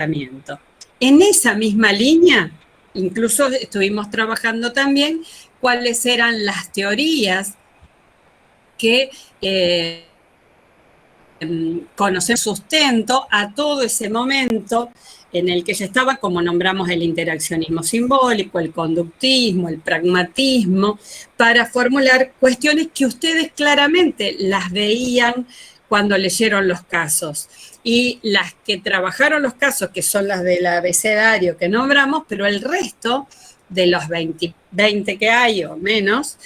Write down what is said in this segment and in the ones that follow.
tratamiento. En esa misma línea, incluso estuvimos trabajando también cuáles eran las teorías que conocen sustento a todo ese momento en el que ya estaba, como nombramos, el interaccionismo simbólico, el conductismo, el pragmatismo, para formular cuestiones que ustedes claramente las veían cuando leyeron los casos. Y las que trabajaron los casos, que son las del abecedario que nombramos, pero el resto de los 20 que hay o menos,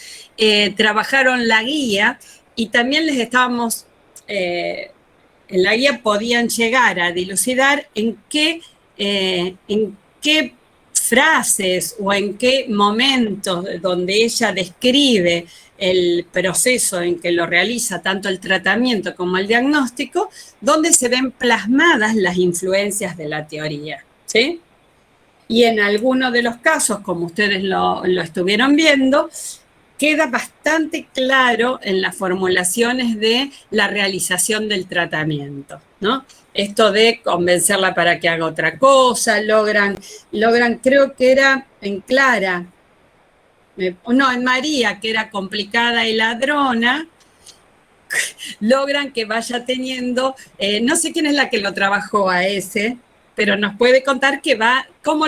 trabajaron la guía y también les estábamos... en la guía podían llegar a dilucidar en qué frases o en qué momentos donde ella describe el proceso en que lo realiza tanto el tratamiento como el diagnóstico, donde se ven plasmadas las influencias de la teoría, ¿sí? Y en algunos de los casos, como ustedes lo estuvieron viendo, queda bastante claro en las formulaciones de la realización del tratamiento, ¿no? Esto de convencerla para que haga otra cosa, logran creo que era en Clara, no, en María, que era complicada y ladrona, logran que vaya teniendo, no sé quién es la que lo trabajó a ese, pero nos puede contar que cómo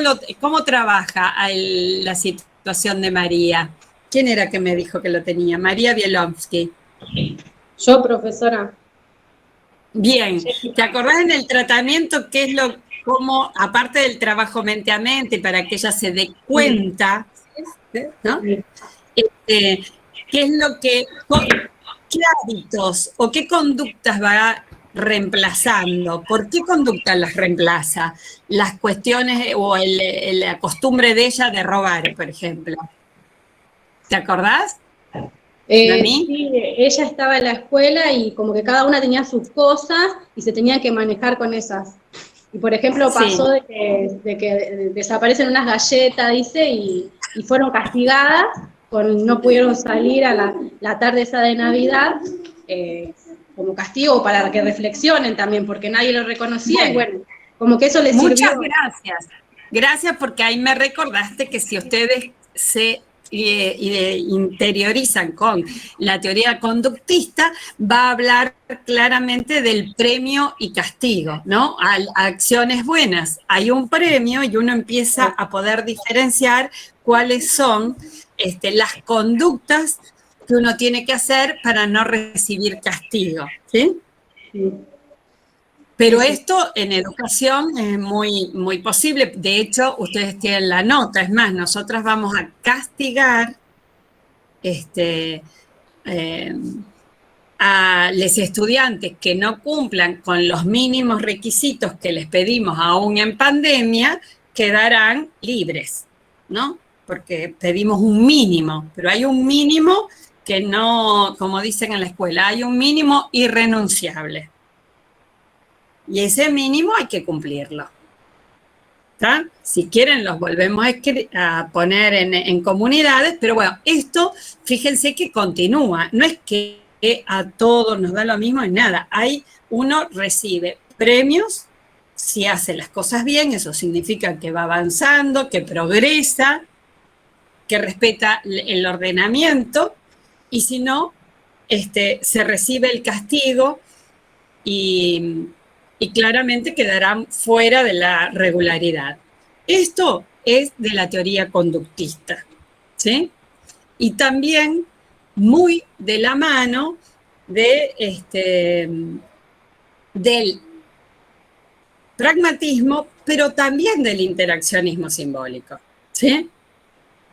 trabaja la situación de María. ¿Quién era que me dijo que lo tenía? María Bielowski. Yo, profesora. Bien, ¿te acordás en el tratamiento qué es cómo, aparte del trabajo mente a mente, para que ella se dé cuenta, ¿no? ¿Qué es lo qué hábitos o qué conductas va reemplazando? ¿Por qué conductas las reemplaza? Las cuestiones o la costumbre de ella de robar, por ejemplo. ¿Te acordás? Sí, ella estaba en la escuela y como que cada una tenía sus cosas y se tenía que manejar con esas. Y por ejemplo pasó de que desaparecen unas galletas, dice, y fueron castigadas, no pudieron salir a la tarde esa de Navidad, como castigo para que reflexionen también, porque nadie lo reconocía y bueno, como que eso les sirvió. Muchas gracias. Gracias porque ahí me recordaste que si ustedes se interiorizan con la teoría conductista, va a hablar claramente del premio y castigo, ¿no? A acciones buenas hay un premio y uno empieza a poder diferenciar cuáles son las conductas que uno tiene que hacer para no recibir castigo, ¿sí? Sí. Pero esto en educación es muy, muy posible. De hecho, ustedes tienen la nota. Es más, nosotras vamos a castigar a los estudiantes que no cumplan con los mínimos requisitos que les pedimos aún en pandemia, quedarán libres, ¿no? Porque pedimos un mínimo, pero hay un mínimo que no, como dicen en la escuela, hay un mínimo irrenunciable. Y ese mínimo hay que cumplirlo. ¿Tá? Si quieren los volvemos a poner en comunidades, pero bueno, esto fíjense que continúa, no es que a todos nos da lo mismo en nada, uno recibe premios si hace las cosas bien, eso significa que va avanzando, que progresa, que respeta el ordenamiento, y si no, se recibe el castigo y claramente quedarán fuera de la regularidad. Esto es de la teoría conductista, ¿sí? Y también muy de la mano del pragmatismo, pero también del interaccionismo simbólico, ¿sí?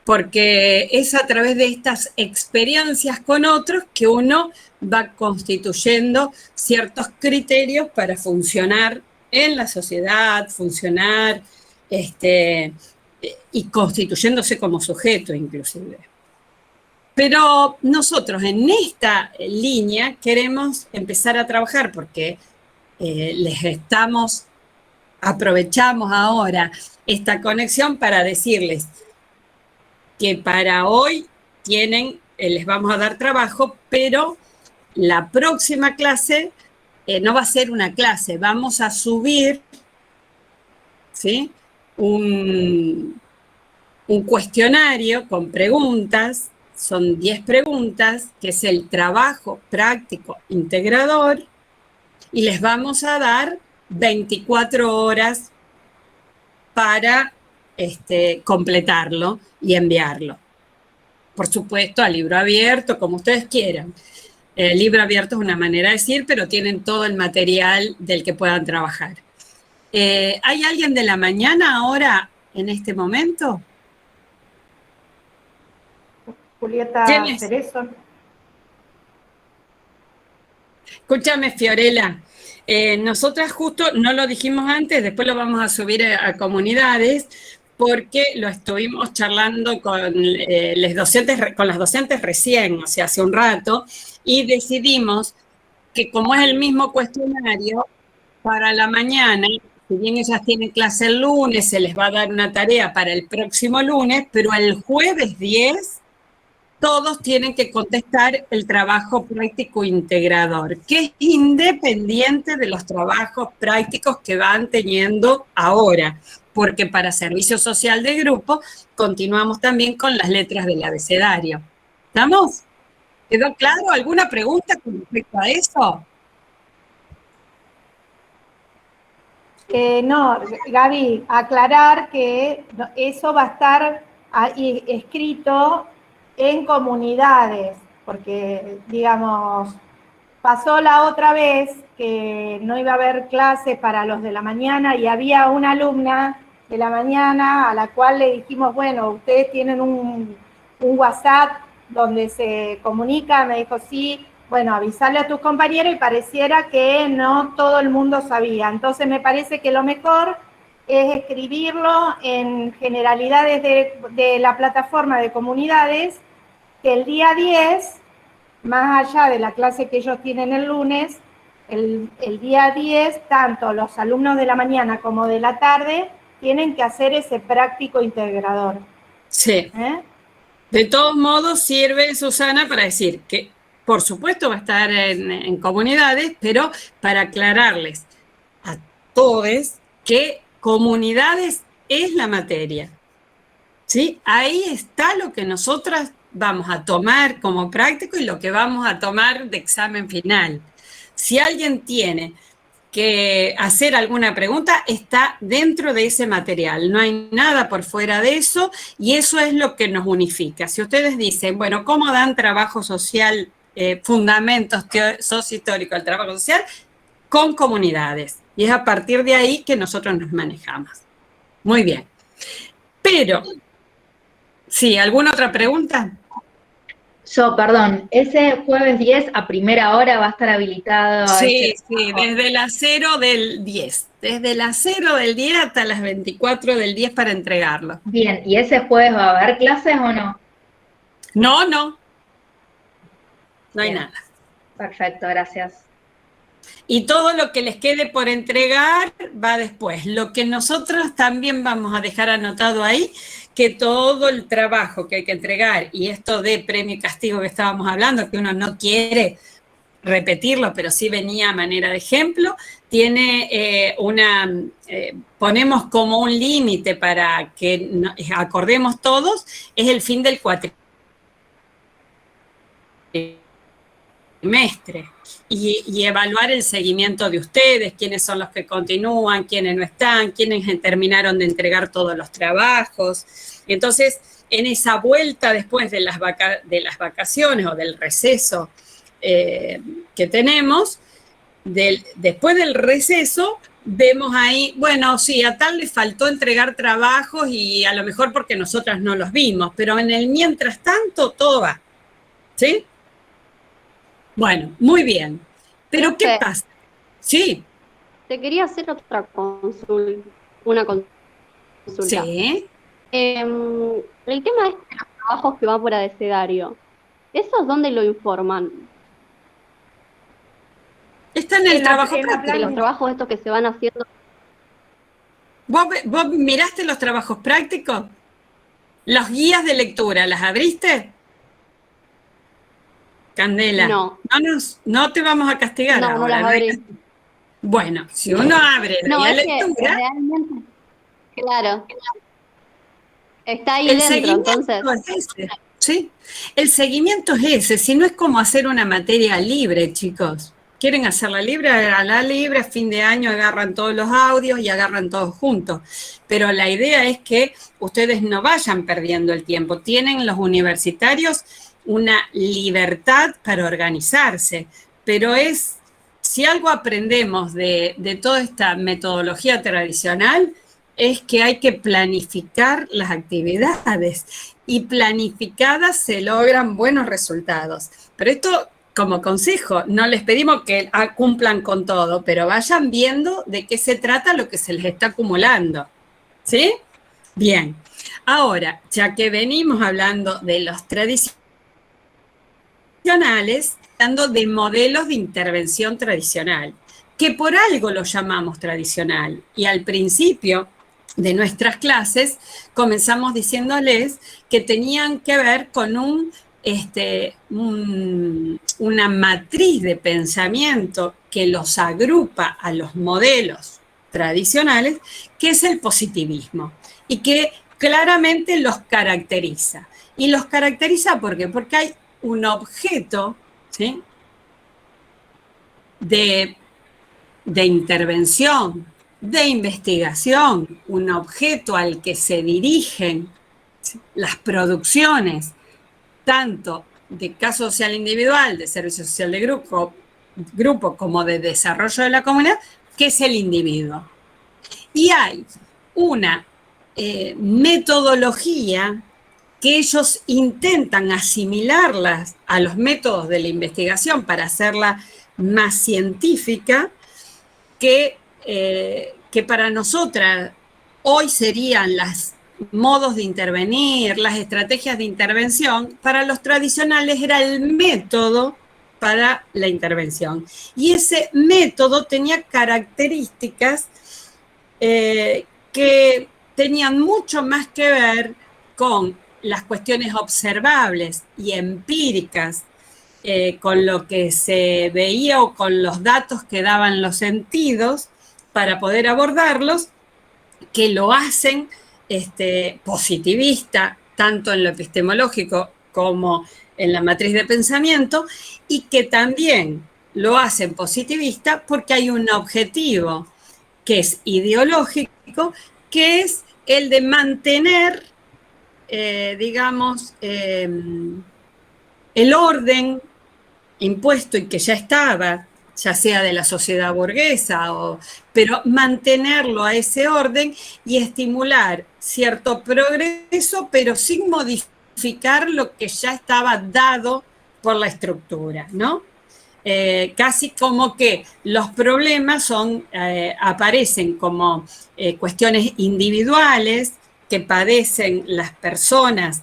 Porque es a través de estas experiencias con otros que uno va constituyendo ciertos criterios para funcionar en la sociedad, funcionar y constituyéndose como sujeto inclusive. Pero nosotros en esta línea queremos empezar a trabajar porque aprovechamos ahora esta conexión para decirles que para hoy les vamos a dar trabajo, pero la próxima clase no va a ser una clase, vamos a subir ¿sí? Un cuestionario con preguntas, son 10 preguntas, que es el trabajo práctico integrador, y les vamos a dar 24 horas para completarlo y enviarlo. Por supuesto, a libro abierto, como ustedes quieran. El libro abierto es una manera de decir, pero tienen todo el material del que puedan trabajar. ¿Hay alguien de la mañana ahora, en este momento? Julieta Cerezo. Escúchame, Fiorella. Nosotras justo, no lo dijimos antes, después lo vamos a subir a comunidades, porque lo estuvimos charlando con, con las docentes recién, o sea, hace un rato, y decidimos que como es el mismo cuestionario, para la mañana, si bien ellas tienen clase el lunes, se les va a dar una tarea para el próximo lunes, pero el jueves 10 todos tienen que contestar el trabajo práctico integrador, que es independiente de los trabajos prácticos que van teniendo ahora, porque para servicio social de grupo continuamos también con las letras del abecedario. ¿Estamos? ¿Quedó claro? ¿Alguna pregunta con respecto a eso? No, Gaby, aclarar que eso va a estar ahí escrito en comunidades, porque, digamos, pasó la otra vez que no iba a haber clase para los de la mañana y había una alumna de la mañana a la cual le dijimos, bueno, ustedes tienen un WhatsApp donde se comunica, me dijo, sí, bueno, avisarle a tus compañeros, y pareciera que no todo el mundo sabía. Entonces me parece que lo mejor es escribirlo en generalidades de la plataforma de comunidades, que el día 10, más allá de la clase que ellos tienen el lunes, el día 10, tanto los alumnos de la mañana como de la tarde tienen que hacer ese práctico integrador. Sí. De todos modos, sirve, Susana, para decir que, por supuesto, va a estar en comunidades, pero para aclararles a todos que comunidades es la materia. ¿Sí? Ahí está lo que nosotras vamos a tomar como práctico y lo que vamos a tomar de examen final. Si alguien tiene que hacer alguna pregunta, está dentro de ese material. No hay nada por fuera de eso y eso es lo que nos unifica. Si ustedes dicen, bueno, ¿cómo dan trabajo social, fundamentos sociohistóricos al trabajo social? Con comunidades. Y es a partir de ahí que nosotros nos manejamos. Muy bien. Pero, sí, ¿alguna otra pregunta? Perdón, ese jueves 10 a primera hora va a estar habilitado. Sí, desde las 0 del 10. Desde las 0 del 10 hasta las 24 del 10 para entregarlo. Bien, ¿y ese jueves va a haber clases o no? No. No hay Bien. nada. Perfecto, gracias. Y todo lo que les quede por entregar va después. Lo que nosotros también vamos a dejar anotado ahí, que todo el trabajo que hay que entregar, y esto de premio y castigo que estábamos hablando, que uno no quiere repetirlo, pero sí venía a manera de ejemplo, tiene ponemos como un límite para que acordemos todos, es el fin del cuatrimestre. Y evaluar el seguimiento de ustedes, quiénes son los que continúan, quiénes no están, quiénes terminaron de entregar todos los trabajos. Entonces, en esa vuelta después de las vacaciones o del receso que tenemos, después del receso, vemos ahí, bueno, sí, a tal le faltó entregar trabajos y a lo mejor porque nosotras no los vimos, pero en el mientras tanto todo va. ¿Sí? Bueno, muy bien. Pero ¿qué pasa? Sí. Te quería hacer otra consulta, una consulta. Sí. El tema es los trabajos que van por abecedario. ¿Esos dónde lo informan? Está en el trabajo práctico. De los trabajos estos que se van haciendo. ¿Vos miraste los trabajos prácticos? ¿Los guías de lectura, las abriste? Candela. No. No te vamos a castigar ahora. No las abrí. Bueno, si uno abre la guía de lectura... Claro, está ahí El dentro, seguimiento entonces. es ese, ¿sí? El seguimiento es ese, si no es como hacer una materia libre, chicos. ¿Quieren hacerla libre? Háganla libre, a fin de año agarran todos los audios y agarran todos juntos. Pero la idea es que ustedes no vayan perdiendo el tiempo. Tienen los universitarios una libertad para organizarse, pero es, si algo aprendemos de toda esta metodología tradicional, es que hay que planificar las actividades y planificadas se logran buenos resultados. Pero esto, como consejo, no les pedimos que cumplan con todo, pero vayan viendo de qué se trata lo que se les está acumulando. ¿Sí? Bien. Ahora, ya que venimos hablando de los tradicionales, hablando de modelos de intervención tradicional, que por algo lo llamamos tradicional. Y al principio de nuestras clases comenzamos diciéndoles que tenían que ver con una matriz de pensamiento que los agrupa a los modelos tradicionales, que es el positivismo, y que claramente los caracteriza. Y los caracteriza ¿por qué? Porque hay un objeto, ¿sí?, de intervención, de investigación, un objeto al que se dirigen las producciones, tanto de caso social individual, de servicio social de grupo como de desarrollo de la comunidad, que es el individuo. Y hay una metodología que ellos intentan asimilarlas a los métodos de la investigación para hacerla más científica, que para nosotras hoy serían los modos de intervenir, las estrategias de intervención. Para los tradicionales era el método para la intervención. Y ese método tenía características que tenían mucho más que ver con las cuestiones observables y empíricas, con lo que se veía o con los datos que daban los sentidos para poder abordarlos, que lo hacen positivista, tanto en lo epistemológico como en la matriz de pensamiento, y que también lo hacen positivista porque hay un objetivo que es ideológico, que es el de mantener, digamos, el orden impuesto y que ya estaba, ya sea de la sociedad burguesa, pero mantenerlo a ese orden y estimular cierto progreso, pero sin modificar lo que ya estaba dado por la estructura, ¿no? Casi como que los problemas aparecen como cuestiones individuales que padecen las personas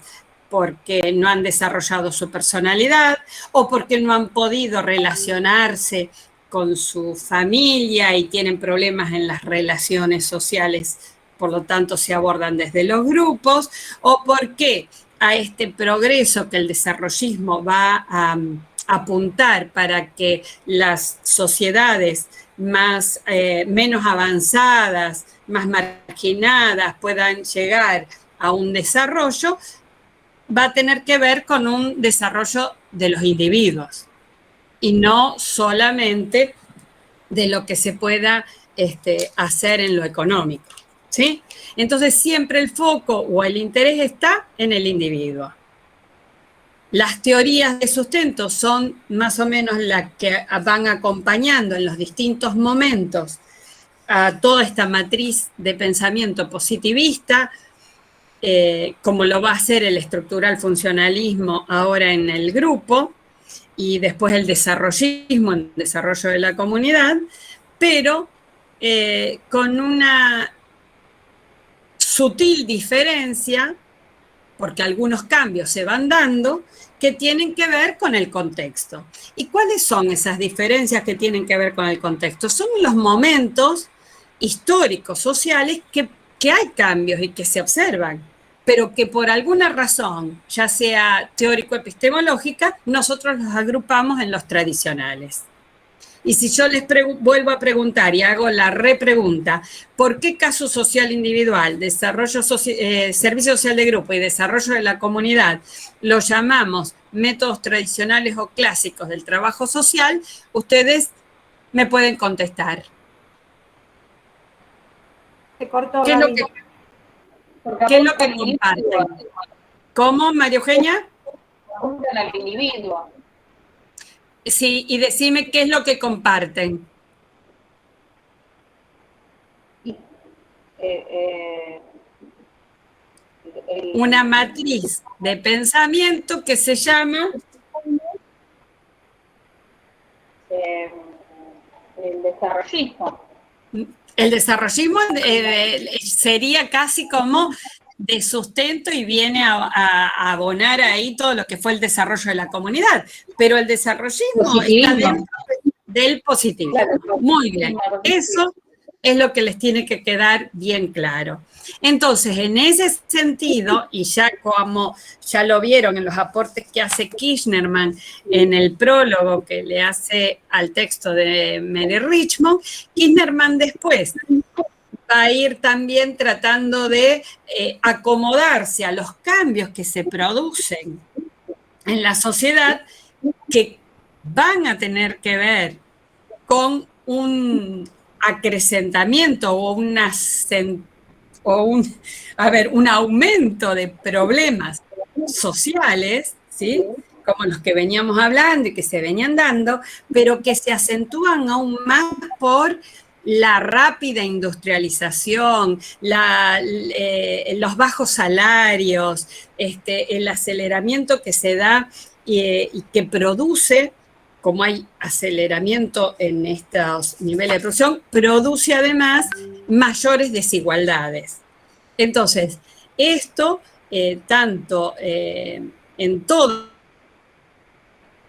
porque no han desarrollado su personalidad o porque no han podido relacionarse con su familia y tienen problemas en las relaciones sociales, por lo tanto se abordan desde los grupos, o porque a este progreso que el desarrollismo va a apuntar para que las sociedades menos avanzadas, más marginadas, puedan llegar a un desarrollo, va a tener que ver con un desarrollo de los individuos y no solamente de lo que se pueda hacer en lo económico, ¿sí? Entonces siempre el foco o el interés está en el individuo. Las teorías de sustento son más o menos las que van acompañando en los distintos momentos a toda esta matriz de pensamiento positivista, como lo va a hacer el estructural funcionalismo ahora en el grupo, y después el desarrollismo, el desarrollo de la comunidad, pero con una sutil diferencia, porque algunos cambios se van dando, que tienen que ver con el contexto. ¿Y cuáles son esas diferencias que tienen que ver con el contexto? Son los momentos históricos, sociales, que hay cambios y que se observan, pero que por alguna razón, ya sea teórico-epistemológica, nosotros los agrupamos en los tradicionales. Y si yo les vuelvo a preguntar y hago la repregunta, ¿por qué caso social individual, servicio social de grupo y desarrollo de la comunidad lo llamamos métodos tradicionales o clásicos del trabajo social? Ustedes me pueden contestar. Se cortó, ¿Qué es lo que comparten? ¿Cómo, María Eugenia? Apuntan al individuo. Sí, y decime qué es lo que comparten. Una matriz de pensamiento que se llama el desarrollismo. El desarrollismo sería casi como de sustento y viene a abonar ahí todo lo que fue el desarrollo de la comunidad. Pero el desarrollismo está dentro del positivismo. Claro. Muy bien. Eso es lo que les tiene que quedar bien claro. Entonces, en ese sentido, y ya como ya lo vieron en los aportes que hace Kirchnerman en el prólogo que le hace al texto de Mary Richmond, Kirchnerman después va a ir también tratando de acomodarse a los cambios que se producen en la sociedad, que van a tener que ver con un acrecentamiento o un aumento de problemas sociales, ¿sí? Como los que veníamos hablando y que se venían dando, pero que se acentúan aún más por la rápida industrialización, los bajos salarios, el aceleramiento que se da y que produce, como hay aceleramiento en estos niveles de producción, produce además mayores desigualdades. Entonces, esto tanto en toda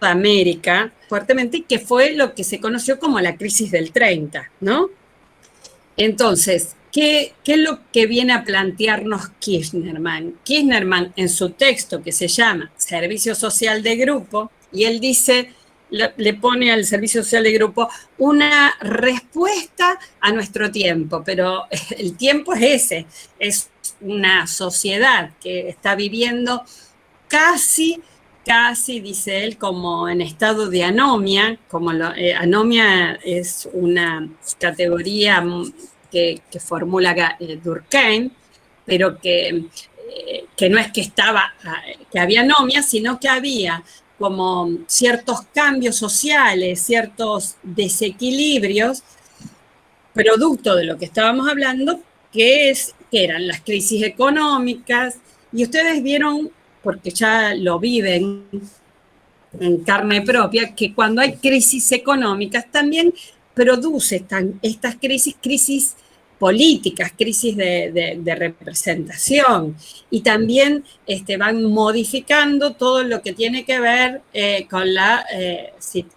América, fuertemente, que fue lo que se conoció como la crisis del 30, ¿no? Entonces, ¿qué es lo que viene a plantearnos Kirchnerman? Kirchnerman, en su texto que se llama Servicio Social de Grupo, y él dice, le pone al servicio social de grupo una respuesta a nuestro tiempo, pero el tiempo es ese, es una sociedad que está viviendo casi, dice él, como en estado de anomia, como anomia es una categoría que formula Durkheim, pero que no es que había anomia, sino que había como ciertos cambios sociales, ciertos desequilibrios, producto de lo que estábamos hablando, que eran las crisis económicas, y ustedes vieron, porque ya lo viven en carne propia, que cuando hay crisis económicas también produce estas crisis políticas, crisis de representación, y también van modificando todo lo que tiene que ver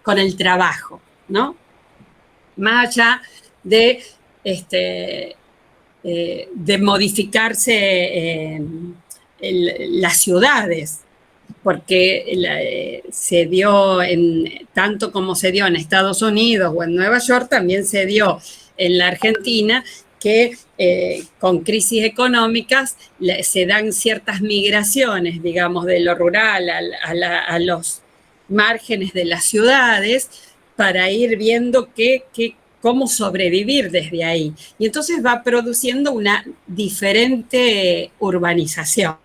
con el trabajo, ¿no? Más allá de modificarse las ciudades, porque se dio, tanto como se dio en Estados Unidos o en Nueva York, también se dio en la Argentina, que con crisis económicas se dan ciertas migraciones, digamos, de lo rural a los márgenes de las ciudades, para ir viendo cómo sobrevivir desde ahí. Y entonces va produciendo una diferente urbanización,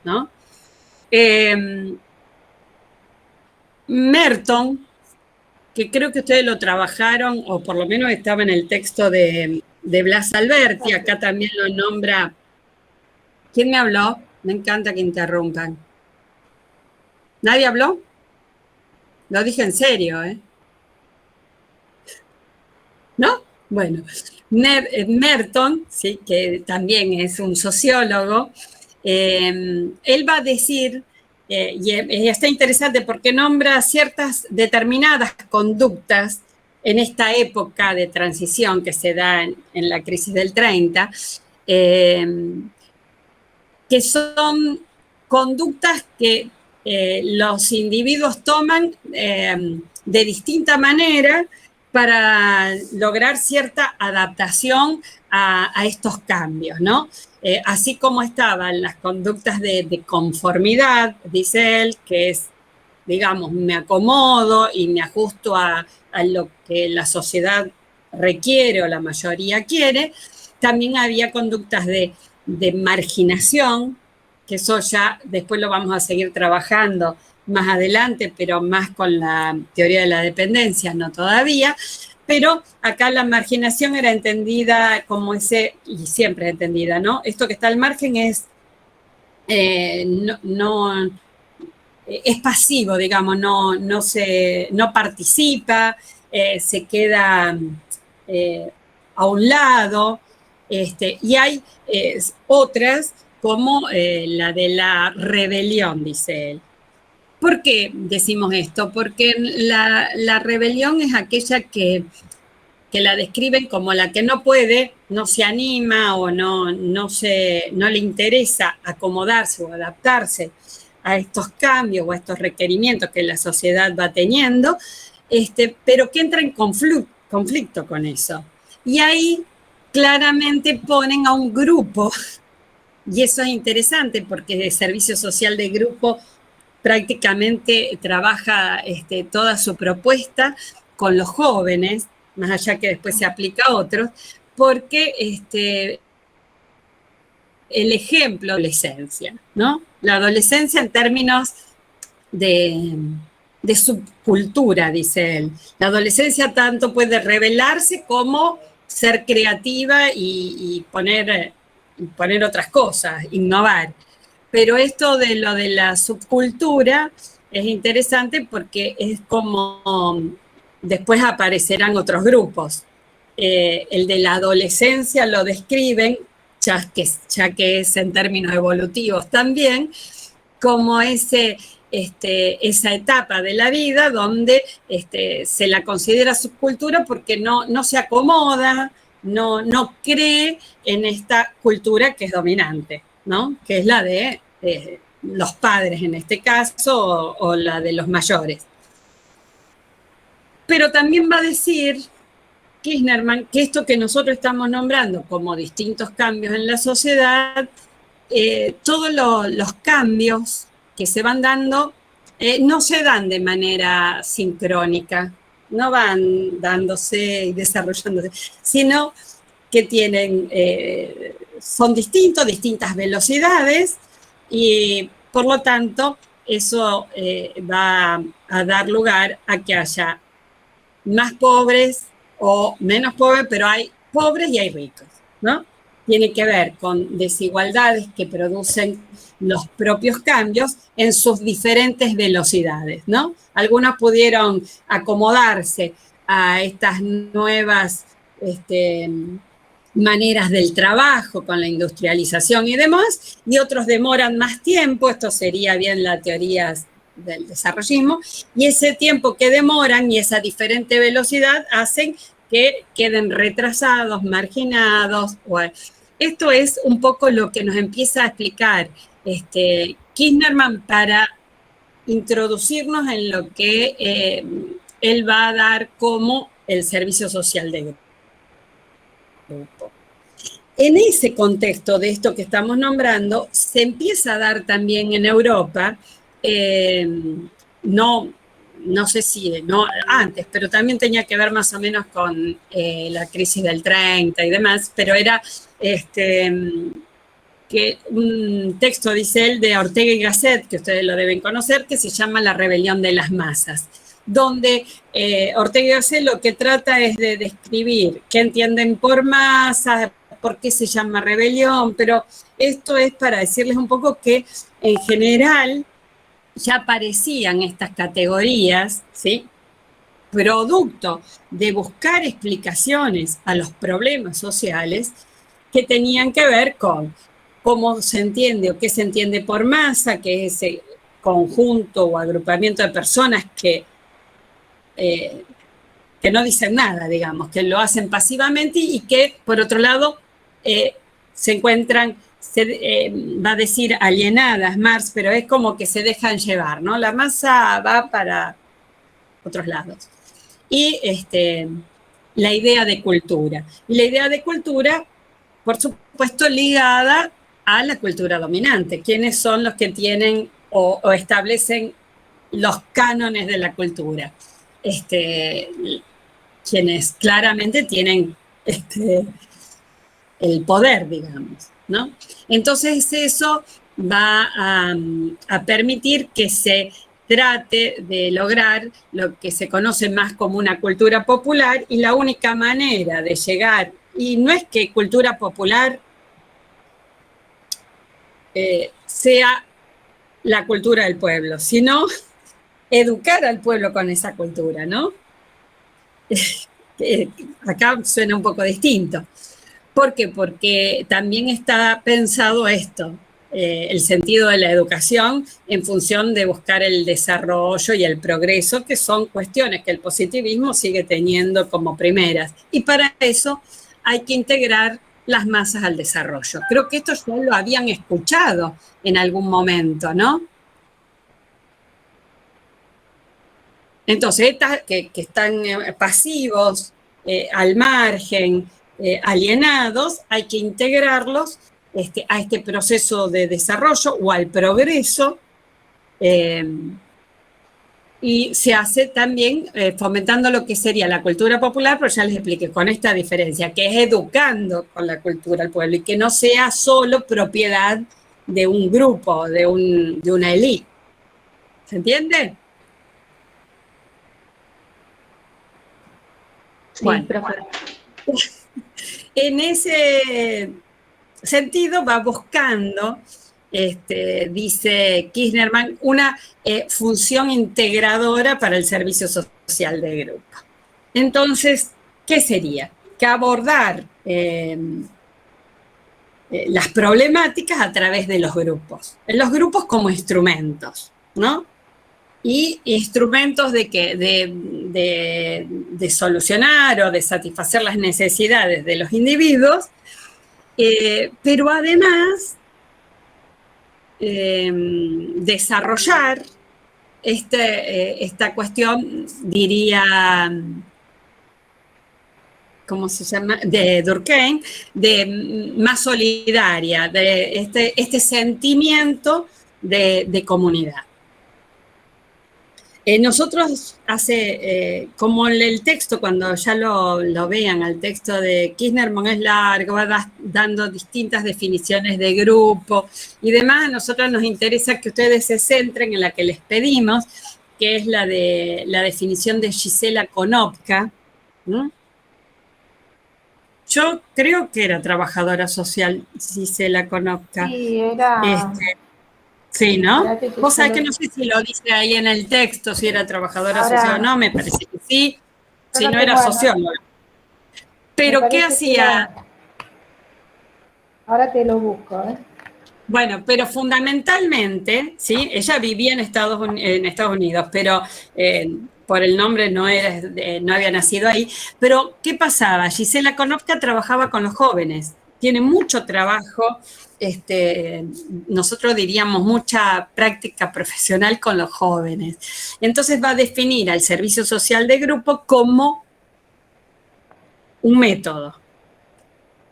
¿no? Merton, que creo que ustedes lo trabajaron, o por lo menos estaba en el texto de Blas Alberti, acá también lo nombra. ¿Quién me habló? Me encanta que interrumpan. ¿Nadie habló? Lo dije en serio, ¿eh? ¿No? Bueno, Merton, ¿sí?, que también es un sociólogo, él va a decir, y está interesante porque nombra ciertas determinadas conductas en esta época de transición que se da en la crisis del 30, que son conductas que los individuos toman de distinta manera, para lograr cierta adaptación a estos cambios, ¿no? Así como estaban las conductas de conformidad, dice él, que es, digamos, me acomodo y me ajusto a lo que la sociedad requiere o la mayoría quiere. También había conductas de marginación, que eso ya después lo vamos a seguir trabajando más adelante, pero más con la teoría de la dependencia, no todavía. Pero acá la marginación era entendida como ese, y siempre es entendida, ¿no? Esto que está al margen es, es pasivo, digamos, no participa, se queda a un lado, y hay otras como la de la rebelión, dice él. ¿Por qué decimos esto? Porque la rebelión es aquella que la describen como la que no puede, no se anima o no le interesa acomodarse o adaptarse a estos cambios o a estos requerimientos que la sociedad va teniendo, pero que entra en conflicto con eso. Y ahí claramente ponen a un grupo, y eso es interesante porque el servicio social de grupo prácticamente trabaja toda su propuesta con los jóvenes, más allá que después se aplica a otros, porque el ejemplo de la adolescencia, ¿no? La adolescencia en términos de subcultura, dice él. La adolescencia tanto puede rebelarse como ser creativa y poner otras cosas, innovar. Pero esto de lo de la subcultura es interesante porque es como después aparecerán otros grupos. El de la adolescencia lo describen, ya que es en términos evolutivos también, como esa etapa de la vida donde se la considera subcultura porque no se acomoda, no cree en esta cultura que es dominante, ¿no? Que es la de los padres en este caso o la de los mayores. Pero también va a decir Kirchnerman que esto que nosotros estamos nombrando como distintos cambios en la sociedad, todos los cambios que se van dando no se dan de manera sincrónica, no van dándose y desarrollándose, sino que son distintas velocidades y por lo tanto eso va a dar lugar a que haya más pobres o menos pobres, pero hay pobres y hay ricos, ¿no? Tiene que ver con desigualdades que producen los propios cambios en sus diferentes velocidades, ¿no? Algunos pudieron acomodarse a estas nuevas maneras del trabajo con la industrialización y demás, y otros demoran más tiempo, esto sería bien la teoría del desarrollismo, y ese tiempo que demoran y esa diferente velocidad hacen que queden retrasados, marginados. Esto es un poco lo que nos empieza a explicar Kirchnerman para introducirnos en lo que él va a dar como el servicio social de grupo. En ese contexto de esto que estamos nombrando, se empieza a dar también en Europa, no sé si no antes, pero también tenía que ver más o menos con la crisis del 30 y demás, pero era que un texto, dice él, de Ortega y Gasset, que ustedes lo deben conocer, que se llama La rebelión de las masas, donde Ortega y Gasset lo que trata es de describir qué entienden por masas, por qué se llama rebelión, pero esto es para decirles un poco que en general ya aparecían estas categorías, ¿sí? Producto de buscar explicaciones a los problemas sociales que tenían que ver con cómo se entiende o qué se entiende por masa, que es ese conjunto o agrupamiento de personas que no dicen nada, digamos, que lo hacen pasivamente y que, por otro lado, se encuentran, va a decir alienadas, Marx, pero es como que se dejan llevar, ¿no? La masa va para otros lados. y la idea de cultura. Y la idea de cultura, por supuesto, ligada a la cultura dominante. ¿Quiénes son los que tienen o establecen los cánones de la cultura? Quienes claramente tienen el poder, digamos, ¿no? Entonces eso va a permitir que se trate de lograr lo que se conoce más como una cultura popular, y la única manera de llegar, y no es que cultura popular sea la cultura del pueblo, sino educar al pueblo con esa cultura, ¿no? Acá suena un poco distinto. ¿Por qué? Porque también está pensado esto, el sentido de la educación en función de buscar el desarrollo y el progreso, que son cuestiones que el positivismo sigue teniendo como primeras. Y para eso hay que integrar las masas al desarrollo. Creo que esto ya lo habían escuchado en algún momento, ¿no? Entonces, que están pasivos, al margen, alienados, hay que integrarlos a este proceso de desarrollo o al progreso, y se hace también fomentando lo que sería la cultura popular, pero ya les expliqué, con esta diferencia, que es educando con la cultura al pueblo y que no sea solo propiedad de un grupo, de una élite. ¿Se entiende? Sí, bueno, profe. En ese sentido va buscando, dice Kirchnerman, una función integradora para el servicio social de grupo. Entonces, ¿qué sería? Que abordar las problemáticas a través de los grupos como instrumentos, ¿no? Y instrumentos de solucionar o de satisfacer las necesidades de los individuos, pero además desarrollar esta cuestión, diría, ¿cómo se llama?, de Durkheim, de más solidaria, de este sentimiento de comunidad. Nosotros como el texto, cuando ya lo vean, el texto de Kirchnerman es largo, va dando distintas definiciones de grupo y demás. A nosotros nos interesa que ustedes se centren en la que les pedimos, que es la definición de Gisela Konopka. ¿No? Yo creo que era trabajadora social, Gisela Konopka. Sí, era... Sí, ¿no? Vos sabés que no sé si lo dice ahí en el texto, si era trabajadora social o no, me parece que sí, si no era socióloga. Pero ¿qué hacía? Ahora te lo busco, ¿eh? Bueno, pero fundamentalmente, ¿sí? Ella vivía en Estados Unidos, pero por el nombre no había nacido ahí. Pero, ¿qué pasaba? Gisela Konopka trabajaba con los jóvenes, tiene mucho trabajo, nosotros diríamos mucha práctica profesional con los jóvenes. Entonces va a definir al servicio social de grupo como un método.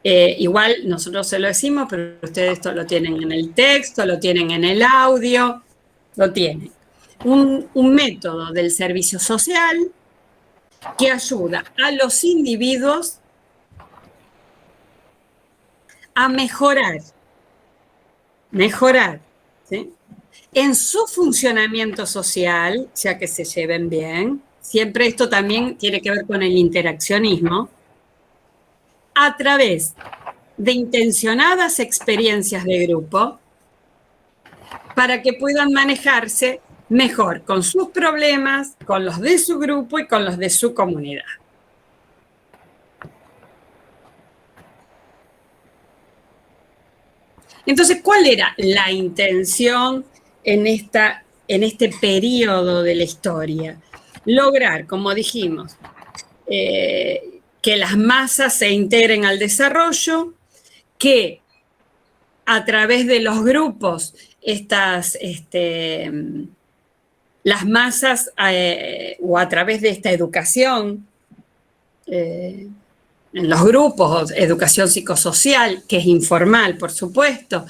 Igual nosotros se lo decimos, pero ustedes esto lo tienen en el texto, lo tienen en el audio, lo tienen. Un método del servicio social que ayuda a los individuos a mejorar, ¿sí?, en su funcionamiento social, ya que se lleven bien. Siempre esto también tiene que ver con el interaccionismo, a través de intencionadas experiencias de grupo, para que puedan manejarse mejor con sus problemas, con los de su grupo y con los de su comunidad. Entonces, ¿cuál era la intención en este periodo de la historia? Lograr, como dijimos, que las masas se integren al desarrollo, que las masas o a través de esta educación, en los grupos, educación psicosocial, que es informal, por supuesto,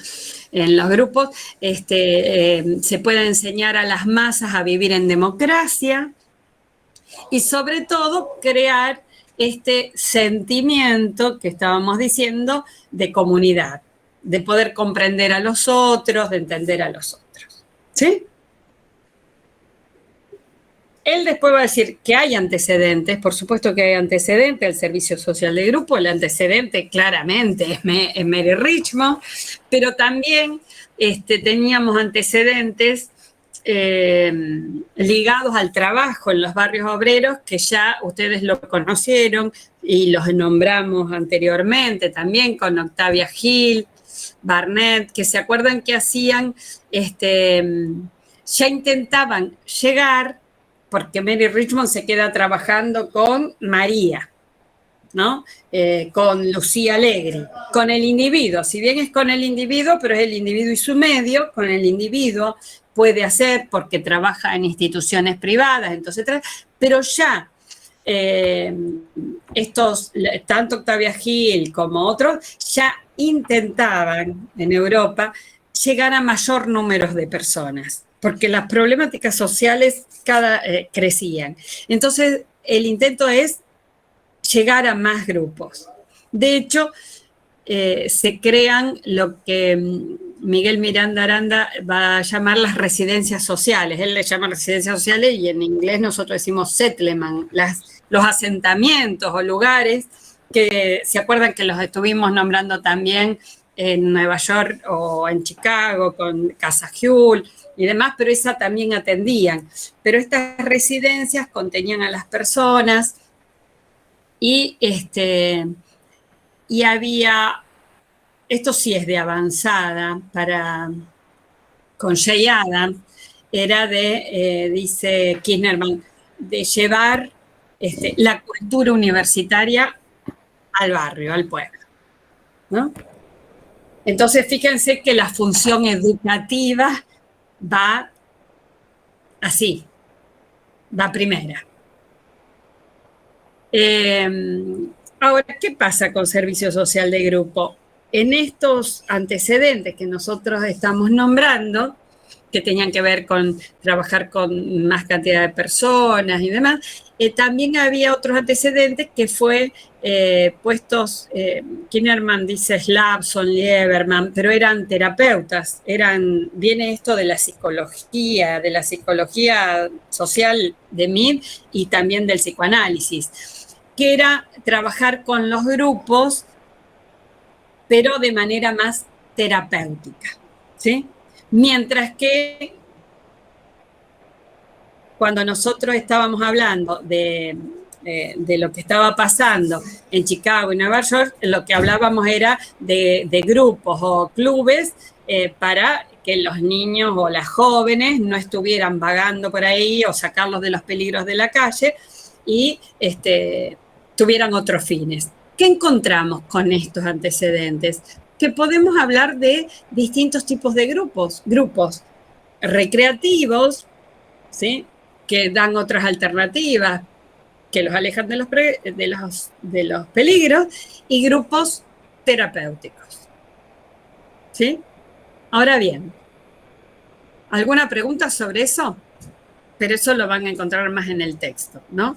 en los grupos se puede enseñar a las masas a vivir en democracia y sobre todo crear este sentimiento que estábamos diciendo de comunidad, de poder comprender a los otros, de entender a los otros. ¿Sí? Él después va a decir que hay antecedentes, por supuesto que hay antecedentes, el servicio social de grupo, el antecedente claramente es Mary Richmond, pero también teníamos antecedentes ligados al trabajo en los barrios obreros, que ya ustedes lo conocieron y los nombramos anteriormente también con Octavia Hill, Barnett, que se acuerdan que hacían, ya intentaban llegar, porque Mary Richmond se queda trabajando con María, ¿no? Con Lucía Alegre, con el individuo, si bien es con el individuo, pero es el individuo y su medio, con el individuo puede hacer porque trabaja en instituciones privadas, entonces, pero ya tanto Octavia Hill como otros, ya intentaban en Europa llegar a mayor número de personas, porque las problemáticas sociales crecían. Entonces, el intento es llegar a más grupos. De hecho, se crean lo que Miguel Miranda Aranda va a llamar las residencias sociales. Él le llama residencias sociales y en inglés nosotros decimos settlement, los asentamientos o lugares que se acuerdan que los estuvimos nombrando también en Nueva York o en Chicago con Casa Hull y demás, pero esa también atendían. Pero estas residencias contenían a las personas y había, esto sí es de avanzada, con Jay Adams, era dice Kirchnerman, de llevar la cultura universitaria al barrio, al pueblo, ¿no? Entonces, fíjense que la función educativa va así, va primera. Ahora, ¿qué pasa con servicio social de grupo? En estos antecedentes que nosotros estamos nombrando, que tenían que ver con trabajar con más cantidad de personas y demás, también había otros antecedentes que fue puestos, Kinnerman dice Slabson, Lieberman, pero eran terapeutas, viene esto de la psicología social de Mead y también del psicoanálisis, que era trabajar con los grupos, pero de manera más terapéutica, ¿sí? Mientras que cuando nosotros estábamos hablando de lo que estaba pasando en Chicago y Nueva York, lo que hablábamos era de grupos o clubes para que los niños o las jóvenes no estuvieran vagando por ahí o sacarlos de los peligros de la calle y tuvieran otros fines. ¿Qué encontramos con estos antecedentes? Que podemos hablar de distintos tipos de grupos recreativos, ¿sí? Que dan otras alternativas, que los alejan de los peligros, y grupos terapéuticos, ¿sí? Ahora bien, ¿alguna pregunta sobre eso? Pero eso lo van a encontrar más en el texto, ¿no?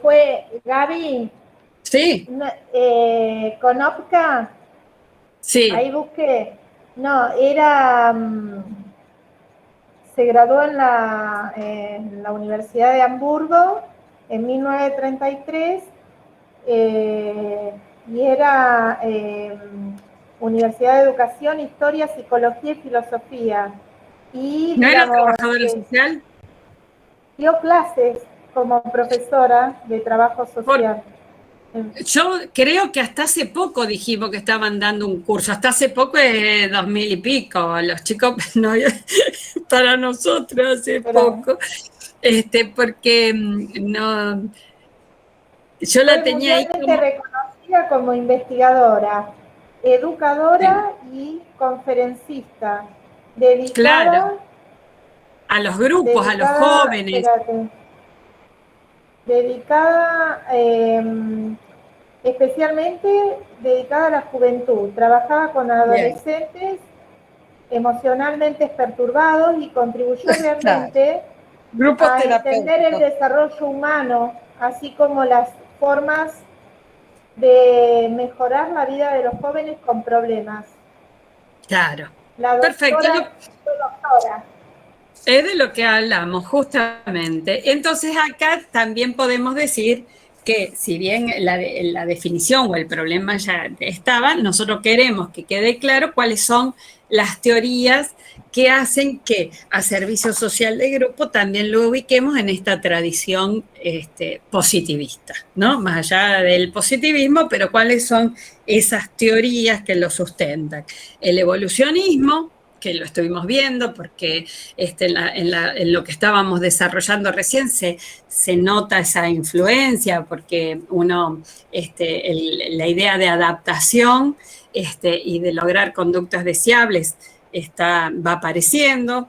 Fue Gaby. Sí. Con OPCA. Sí. Ahí busqué. No, era. Se graduó en la Universidad de Hamburgo en 1933 y era Universidad de Educación, Historia, Psicología y Filosofía. Y, ¿no digamos, era trabajadora social? Dio clases como profesora de trabajo social. Yo creo que hasta hace poco dijimos que estaban dando un curso, hasta hace poco es 2000 y pico, los chicos, no, para nosotros hace poco, porque no, yo la tenía ahí como reconocida como investigadora, educadora y conferencista, dedicada a los grupos, a los jóvenes. Espérate. Dedicada, especialmente dedicada a la juventud. Trabajaba con adolescentes emocionalmente perturbados y contribuyó realmente a entender el desarrollo humano, así como las formas de mejorar la vida de los jóvenes con problemas. Claro. La doctora, perfecto. doctora. Es de lo que hablamos, justamente. Entonces, acá también podemos decir que si bien la definición o el problema ya estaba, nosotros queremos que quede claro cuáles son las teorías que hacen que a servicio social de grupo también lo ubiquemos en esta tradición positivista, ¿no? Más allá del positivismo, pero cuáles son esas teorías que lo sustentan. El evolucionismo, que lo estuvimos viendo, porque en lo que estábamos desarrollando recién se nota esa influencia, porque la idea de adaptación y de lograr conductas deseables va apareciendo.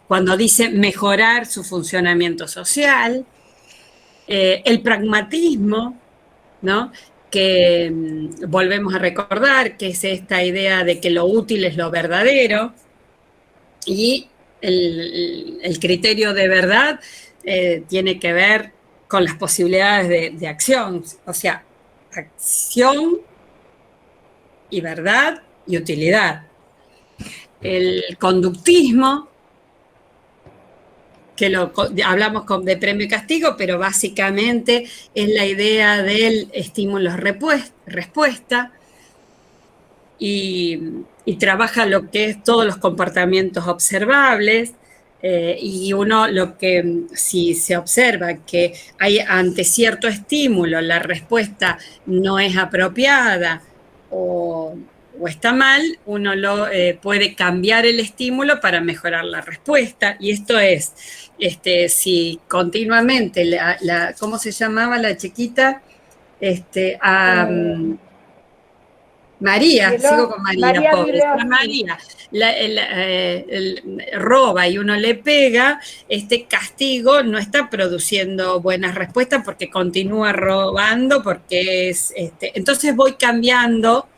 Cuando dice mejorar su funcionamiento social, el pragmatismo, ¿no? Que volvemos a recordar que es esta idea de que lo útil es lo verdadero, y el criterio de verdad tiene que ver con las posibilidades de acción, o sea, acción y verdad y utilidad. El conductismo, que hablamos de premio y castigo, pero básicamente es la idea del estímulo-respuesta, y trabaja lo que es todos los comportamientos observables, y si se observa que hay ante cierto estímulo la respuesta no es apropiada o está mal, uno puede cambiar el estímulo para mejorar la respuesta, y esto es, si continuamente, ¿cómo se llamaba la chiquita? María, sigo con María, pobre, María, roba y uno le pega, este castigo no está produciendo buenas respuestas porque continúa robando, porque entonces voy cambiando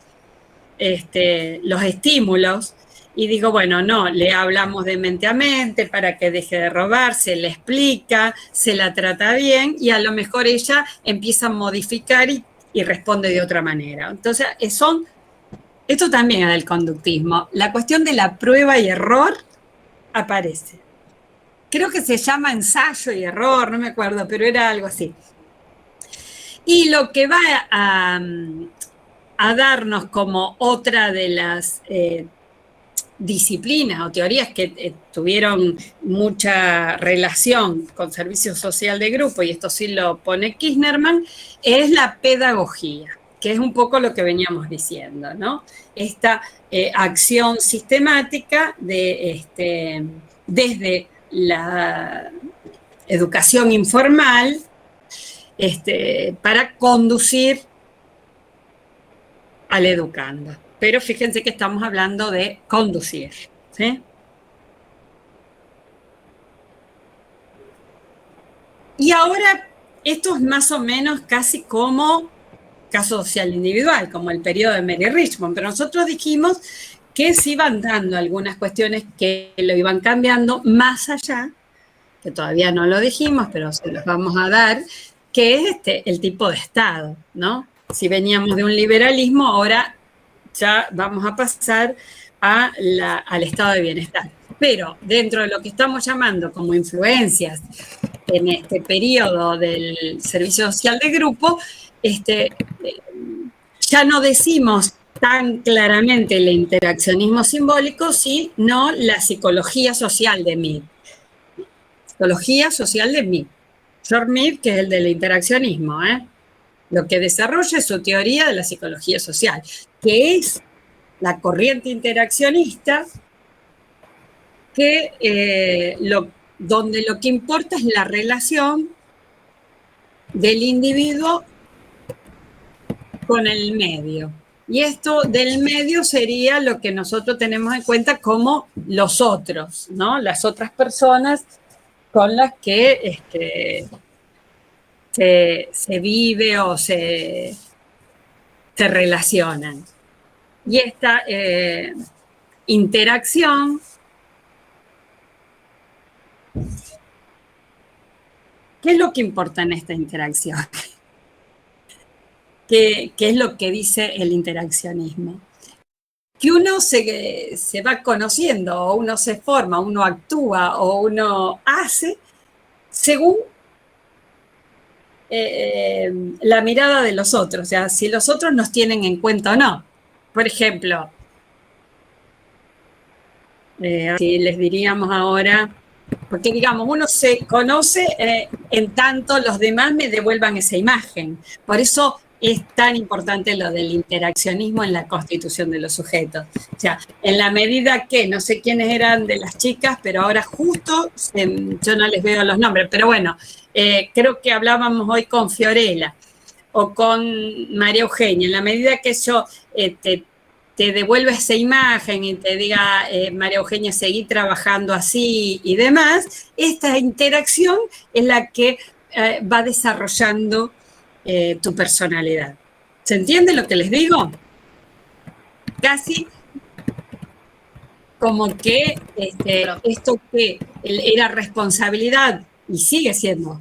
los estímulos y digo, bueno, no, le hablamos de mente a mente para que deje de robar, se le explica, se la trata bien y a lo mejor ella empieza a modificar y responde de otra manera. Entonces, esto también es del conductismo. La cuestión de la prueba y error aparece. Creo que se llama ensayo y error, no me acuerdo, pero era algo así. Y lo que va a darnos como otra de las disciplinas o teorías que tuvieron mucha relación con servicio social de grupo, y esto sí lo pone Kirchnerman, es la pedagogía, que es un poco lo que veníamos diciendo, ¿no? Esta acción sistemática desde la educación informal para conducir al educando. Pero fíjense que estamos hablando de conducir, ¿sí? Y ahora, esto es más o menos casi como caso social individual, como el periodo de Mary Richmond, pero nosotros dijimos que se iban dando algunas cuestiones que lo iban cambiando más allá, que todavía no lo dijimos, pero se los vamos a dar, que es el tipo de Estado, ¿no? Si veníamos de un liberalismo, ahora ya vamos a pasar al estado de bienestar. Pero dentro de lo que estamos llamando como influencias en este periodo del servicio social de grupo, ya no decimos tan claramente el interaccionismo simbólico, sino la psicología social de Mead. Psicología social de Mead. George Mead, que es el del interaccionismo, lo que desarrolla es su teoría de la psicología social, que es la corriente interaccionista donde lo que importa es la relación del individuo con el medio, Y esto del medio sería lo que nosotros tenemos en cuenta como los otros, ¿no? Las otras personas con las que se vive o se relacionan. Y esta interacción ¿qué es lo que importa en esta interacción? ¿Qué es lo que dice el interaccionismo? Que uno se va conociendo, o uno se forma, uno actúa, o uno hace según la mirada de los otros, o sea, si los otros nos tienen en cuenta o no. Por ejemplo, si les diríamos ahora, porque digamos, uno se conoce en tanto los demás me devuelvan esa imagen. Por eso es tan importante lo del interaccionismo en la constitución de los sujetos. O sea, en la medida que, no sé quiénes eran de las chicas, pero ahora justo, yo no les veo los nombres, pero bueno, creo que hablábamos hoy con Fiorella o con María Eugenia, en la medida que yo te devuelve esa imagen y te diga, María Eugenia, seguí trabajando así y demás, esta interacción es la que va desarrollando tu personalidad. ¿Se entiende lo que les digo? Casi como que esto que era responsabilidad y sigue siendo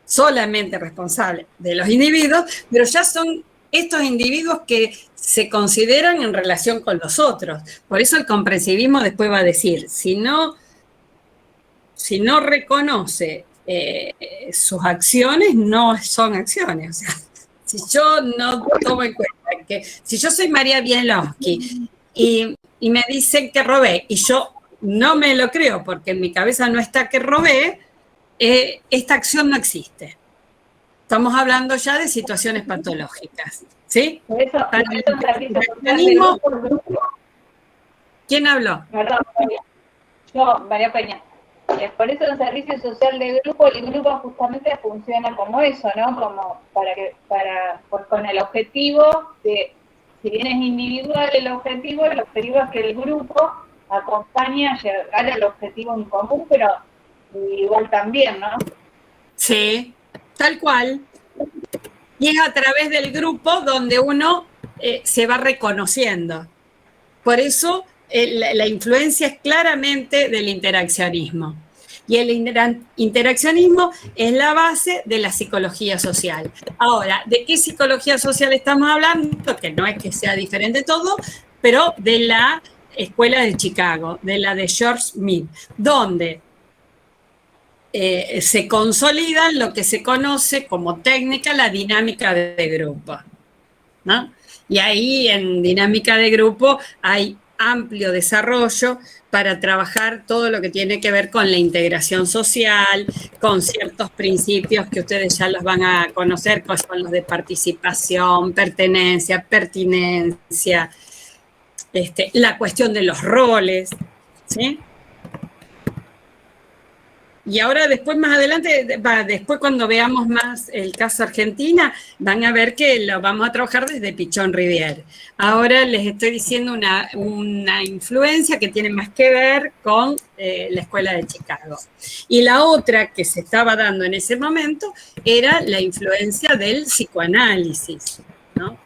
solamente responsable de los individuos, pero ya son estos individuos que se consideran en relación con los otros. Por eso el comprensivismo después va a decir, si no reconoce sus acciones, no son acciones. O sea, si yo no tomo en cuenta que si yo soy María Bielowski y me dicen que robé y yo no me lo creo porque en mi cabeza no está que robé, esta acción no existe. Estamos hablando ya de situaciones patológicas, ¿sí? Por eso ¿Quién habló? Perdón, yo, María Peña. Por eso el servicio social de grupo, el grupo justamente funciona como eso, ¿no? Como con el objetivo de, si bien es individual el objetivo es que el grupo acompañe a llegar al objetivo en común, pero igual también, ¿no? Sí, tal cual. Y es a través del grupo donde uno se va reconociendo. Por eso la influencia es claramente del interaccionismo. Y el interaccionismo es la base de la psicología social. Ahora, ¿de qué psicología social estamos hablando? Que no es que sea diferente todo, pero de la Escuela de Chicago, de la de George Smith, donde se consolida lo que se conoce como técnica la dinámica de grupo, ¿no? Y ahí en dinámica de grupo hay amplio desarrollo para trabajar todo lo que tiene que ver con la integración social, con ciertos principios que ustedes ya los van a conocer, que son los de participación, pertenencia, pertinencia, la cuestión de los roles, ¿sí? Y ahora después, más adelante, después cuando veamos más el caso Argentina, van a ver que lo vamos a trabajar desde Pichon Rivière. Ahora les estoy diciendo una influencia que tiene más que ver con la Escuela de Chicago. Y la otra que se estaba dando en ese momento era la influencia del psicoanálisis, ¿no?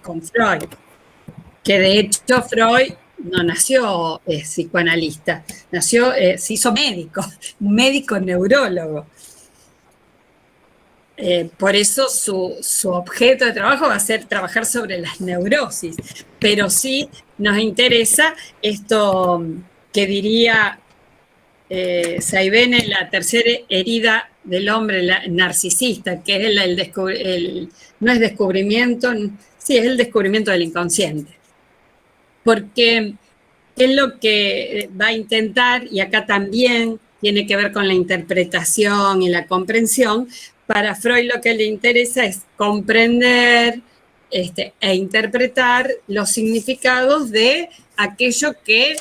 Con Freud. Que de hecho Freud no nació psicoanalista, se hizo médico, un médico neurólogo. Por eso su objeto de trabajo va a ser trabajar sobre las neurosis, pero sí nos interesa esto que diría Saibene, la tercera herida del hombre narcisista, que es no es descubrimiento, sí, es el descubrimiento del inconsciente. Porque es lo que va a intentar, y acá también tiene que ver con la interpretación y la comprensión, para Freud lo que le interesa es comprender e interpretar los significados de aquello que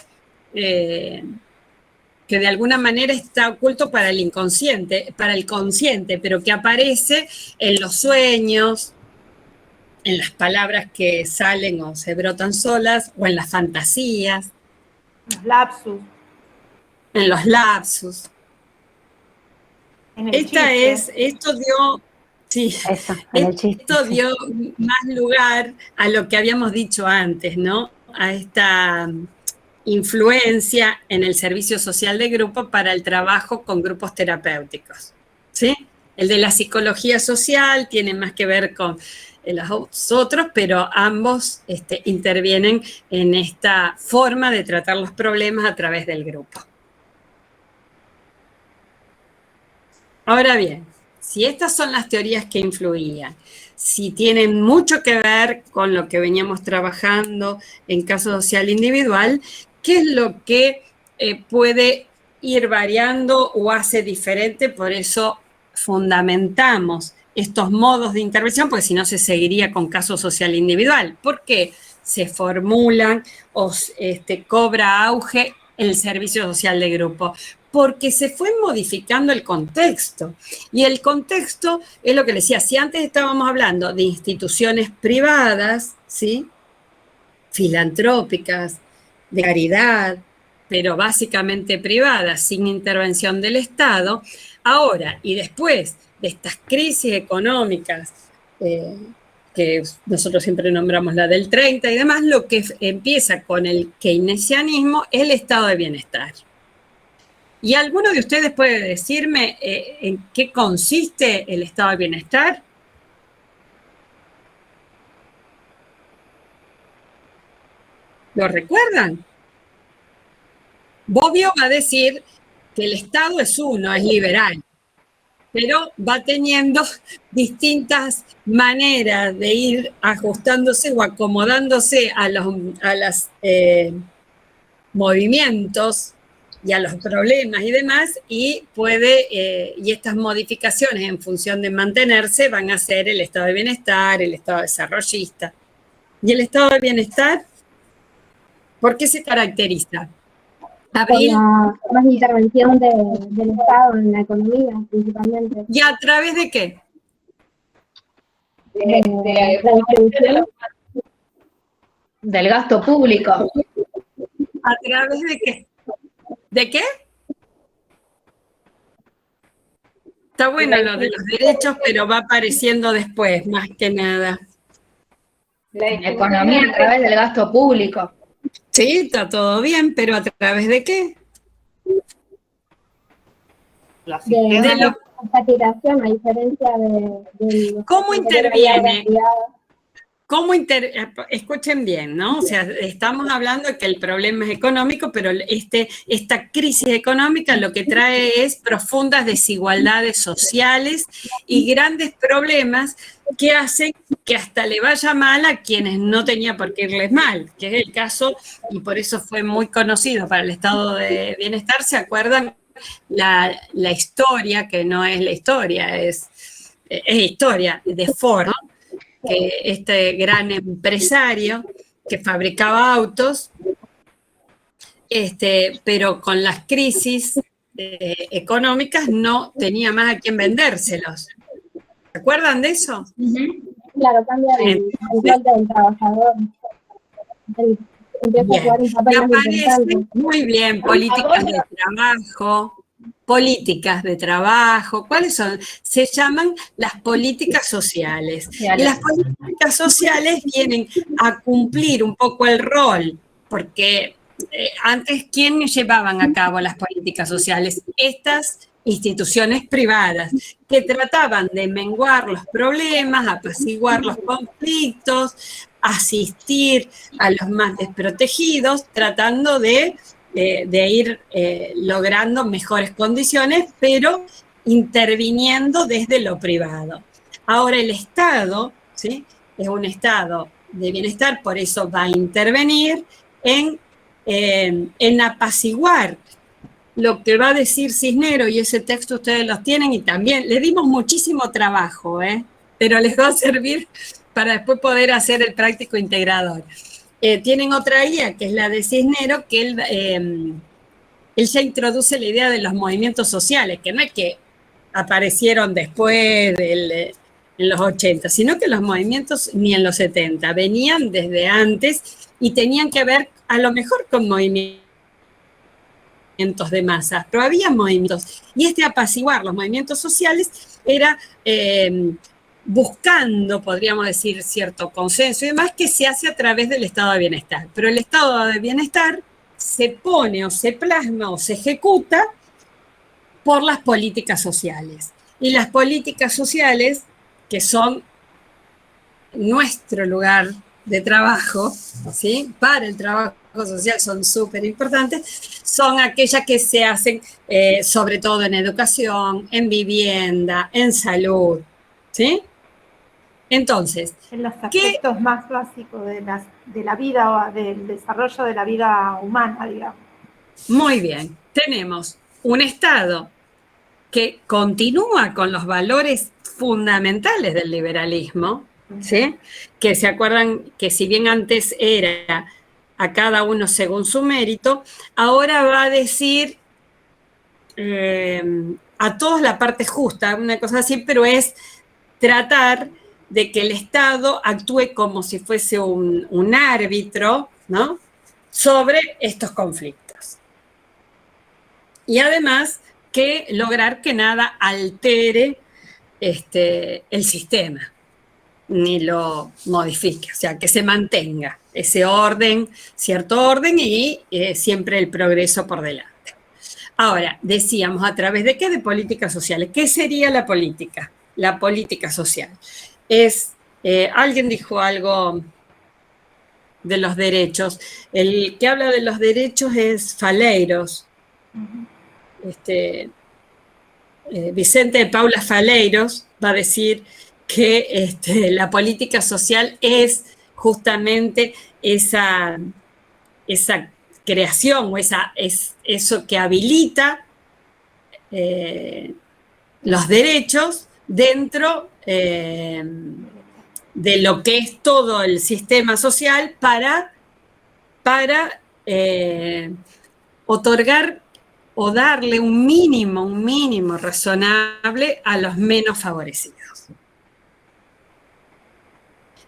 de alguna manera está oculto para el inconsciente, para el consciente, pero que aparece en los sueños, en las palabras que salen o se brotan solas, o en las fantasías. Los lapsus. En los lapsus. En el chiste. Esto dio, sí, Eso, en el chiste, esto sí. dio más lugar a lo que habíamos dicho antes, ¿no? A esta influencia en el servicio social de grupo para el trabajo con grupos terapéuticos, ¿sí? El de la psicología social tiene más que ver con los otros, pero ambos intervienen en esta forma de tratar los problemas a través del grupo. Ahora bien, si estas son las teorías que influían, si tienen mucho que ver con lo que veníamos trabajando en caso social individual, ¿qué es lo que puede ir variando o hace diferente? Por eso fundamentamos estos modos de intervención, porque si no se seguiría con caso social individual. ¿Por qué se formulan o cobra auge el servicio social de grupo? Porque se fue modificando el contexto. Y el contexto es lo que les decía, si antes estábamos hablando de instituciones privadas, ¿sí? Filantrópicas, de caridad, pero básicamente privadas, sin intervención del Estado, ahora y después de estas crisis económicas, que nosotros siempre nombramos la del 30 y demás, lo que empieza con el keynesianismo es el estado de bienestar. ¿Y alguno de ustedes puede decirme en qué consiste el estado de bienestar? ¿Lo recuerdan? Bobbio va a decir que el Estado es uno, es liberal, pero va teniendo distintas maneras de ir ajustándose o acomodándose a los movimientos y a los problemas y demás, y y estas modificaciones en función de mantenerse van a ser el estado de bienestar, el estado desarrollista. ¿Y el estado de bienestar? ¿Por qué se caracteriza? Abril. Por la más intervención del Estado en la economía, principalmente. ¿Y a través de qué? De la distribución. Del gasto público. ¿A través de qué? ¿De qué? Está bueno lo de los derechos, pero va apareciendo después, más que nada. La economía a través del gasto público. Sí, está todo bien, pero ¿a través de qué? De la saturación, a diferencia de ¿Cómo interviene? Escuchen bien, ¿no? O sea, estamos hablando de que el problema es económico, pero esta crisis económica lo que trae es profundas desigualdades sociales y grandes problemas que hacen que hasta le vaya mal a quienes no tenía por qué irles mal, que es el caso, y por eso fue muy conocido para el estado de bienestar. ¿Se acuerdan la historia, que no es la historia, es historia de Ford, que este gran empresario que fabricaba autos, pero con las crisis económicas no tenía más a quién vendérselos? ¿Se acuerdan de eso? Claro, cambia el rol del trabajador. Empieza a jugar un papel más importante. Muy bien, políticas de trabajo, ¿cuáles son? Se llaman las políticas sociales. Y las políticas sociales vienen a cumplir un poco el rol, porque antes, ¿quiénes llevaban a cabo las políticas sociales? Estas instituciones privadas que trataban de menguar los problemas, apaciguar los conflictos, asistir a los más desprotegidos, tratando de ir logrando mejores condiciones, pero interviniendo desde lo privado. Ahora el Estado, ¿sí?, es un estado de bienestar, por eso va a intervenir en apaciguar lo que va a decir Cisneros, y ese texto ustedes los tienen, y también le dimos muchísimo trabajo, pero les va a servir para después poder hacer el práctico integrador. Tienen otra guía, que es la de Cisneros, que él ya introduce la idea de los movimientos sociales, que no es que aparecieron después en en los 80, sino que los movimientos ni en los 70, venían desde antes y tenían que ver a lo mejor con movimientos de masas, pero había movimientos. Y apaciguar los movimientos sociales era buscando, podríamos decir, cierto consenso y demás, que se hace a través del estado de bienestar. Pero el estado de bienestar se pone o se plasma o se ejecuta por las políticas sociales. Y las políticas sociales, que son nuestro lugar de trabajo, ¿sí? Para el trabajo social son súper importantes, son aquellas que se hacen sobre todo en educación, en vivienda, en salud, ¿sí? Entonces, en los aspectos más básicos de la vida, del desarrollo de la vida humana, digamos. Muy bien, tenemos un Estado que continúa con los valores fundamentales del liberalismo, ¿sí? Que se acuerdan que si bien antes era a cada uno según su mérito, ahora va a decir a todos la parte justa, una cosa así, pero es tratar de que el Estado actúe como si fuese un árbitro, ¿no? Sobre estos conflictos. Y además que lograr que nada altere el sistema, ni lo modifique, o sea, que se mantenga ese orden, cierto orden y siempre el progreso por delante. Ahora, decíamos, ¿a través de qué? De políticas sociales. ¿Qué sería la política? La política social. Alguien dijo algo de los derechos. El que habla de los derechos es Faleiros. Vicente de Paula Faleiros va a decir que la política social es justamente esa creación o eso que habilita los derechos dentro de lo que es todo el sistema social para otorgar o darle un mínimo razonable a los menos favorecidos.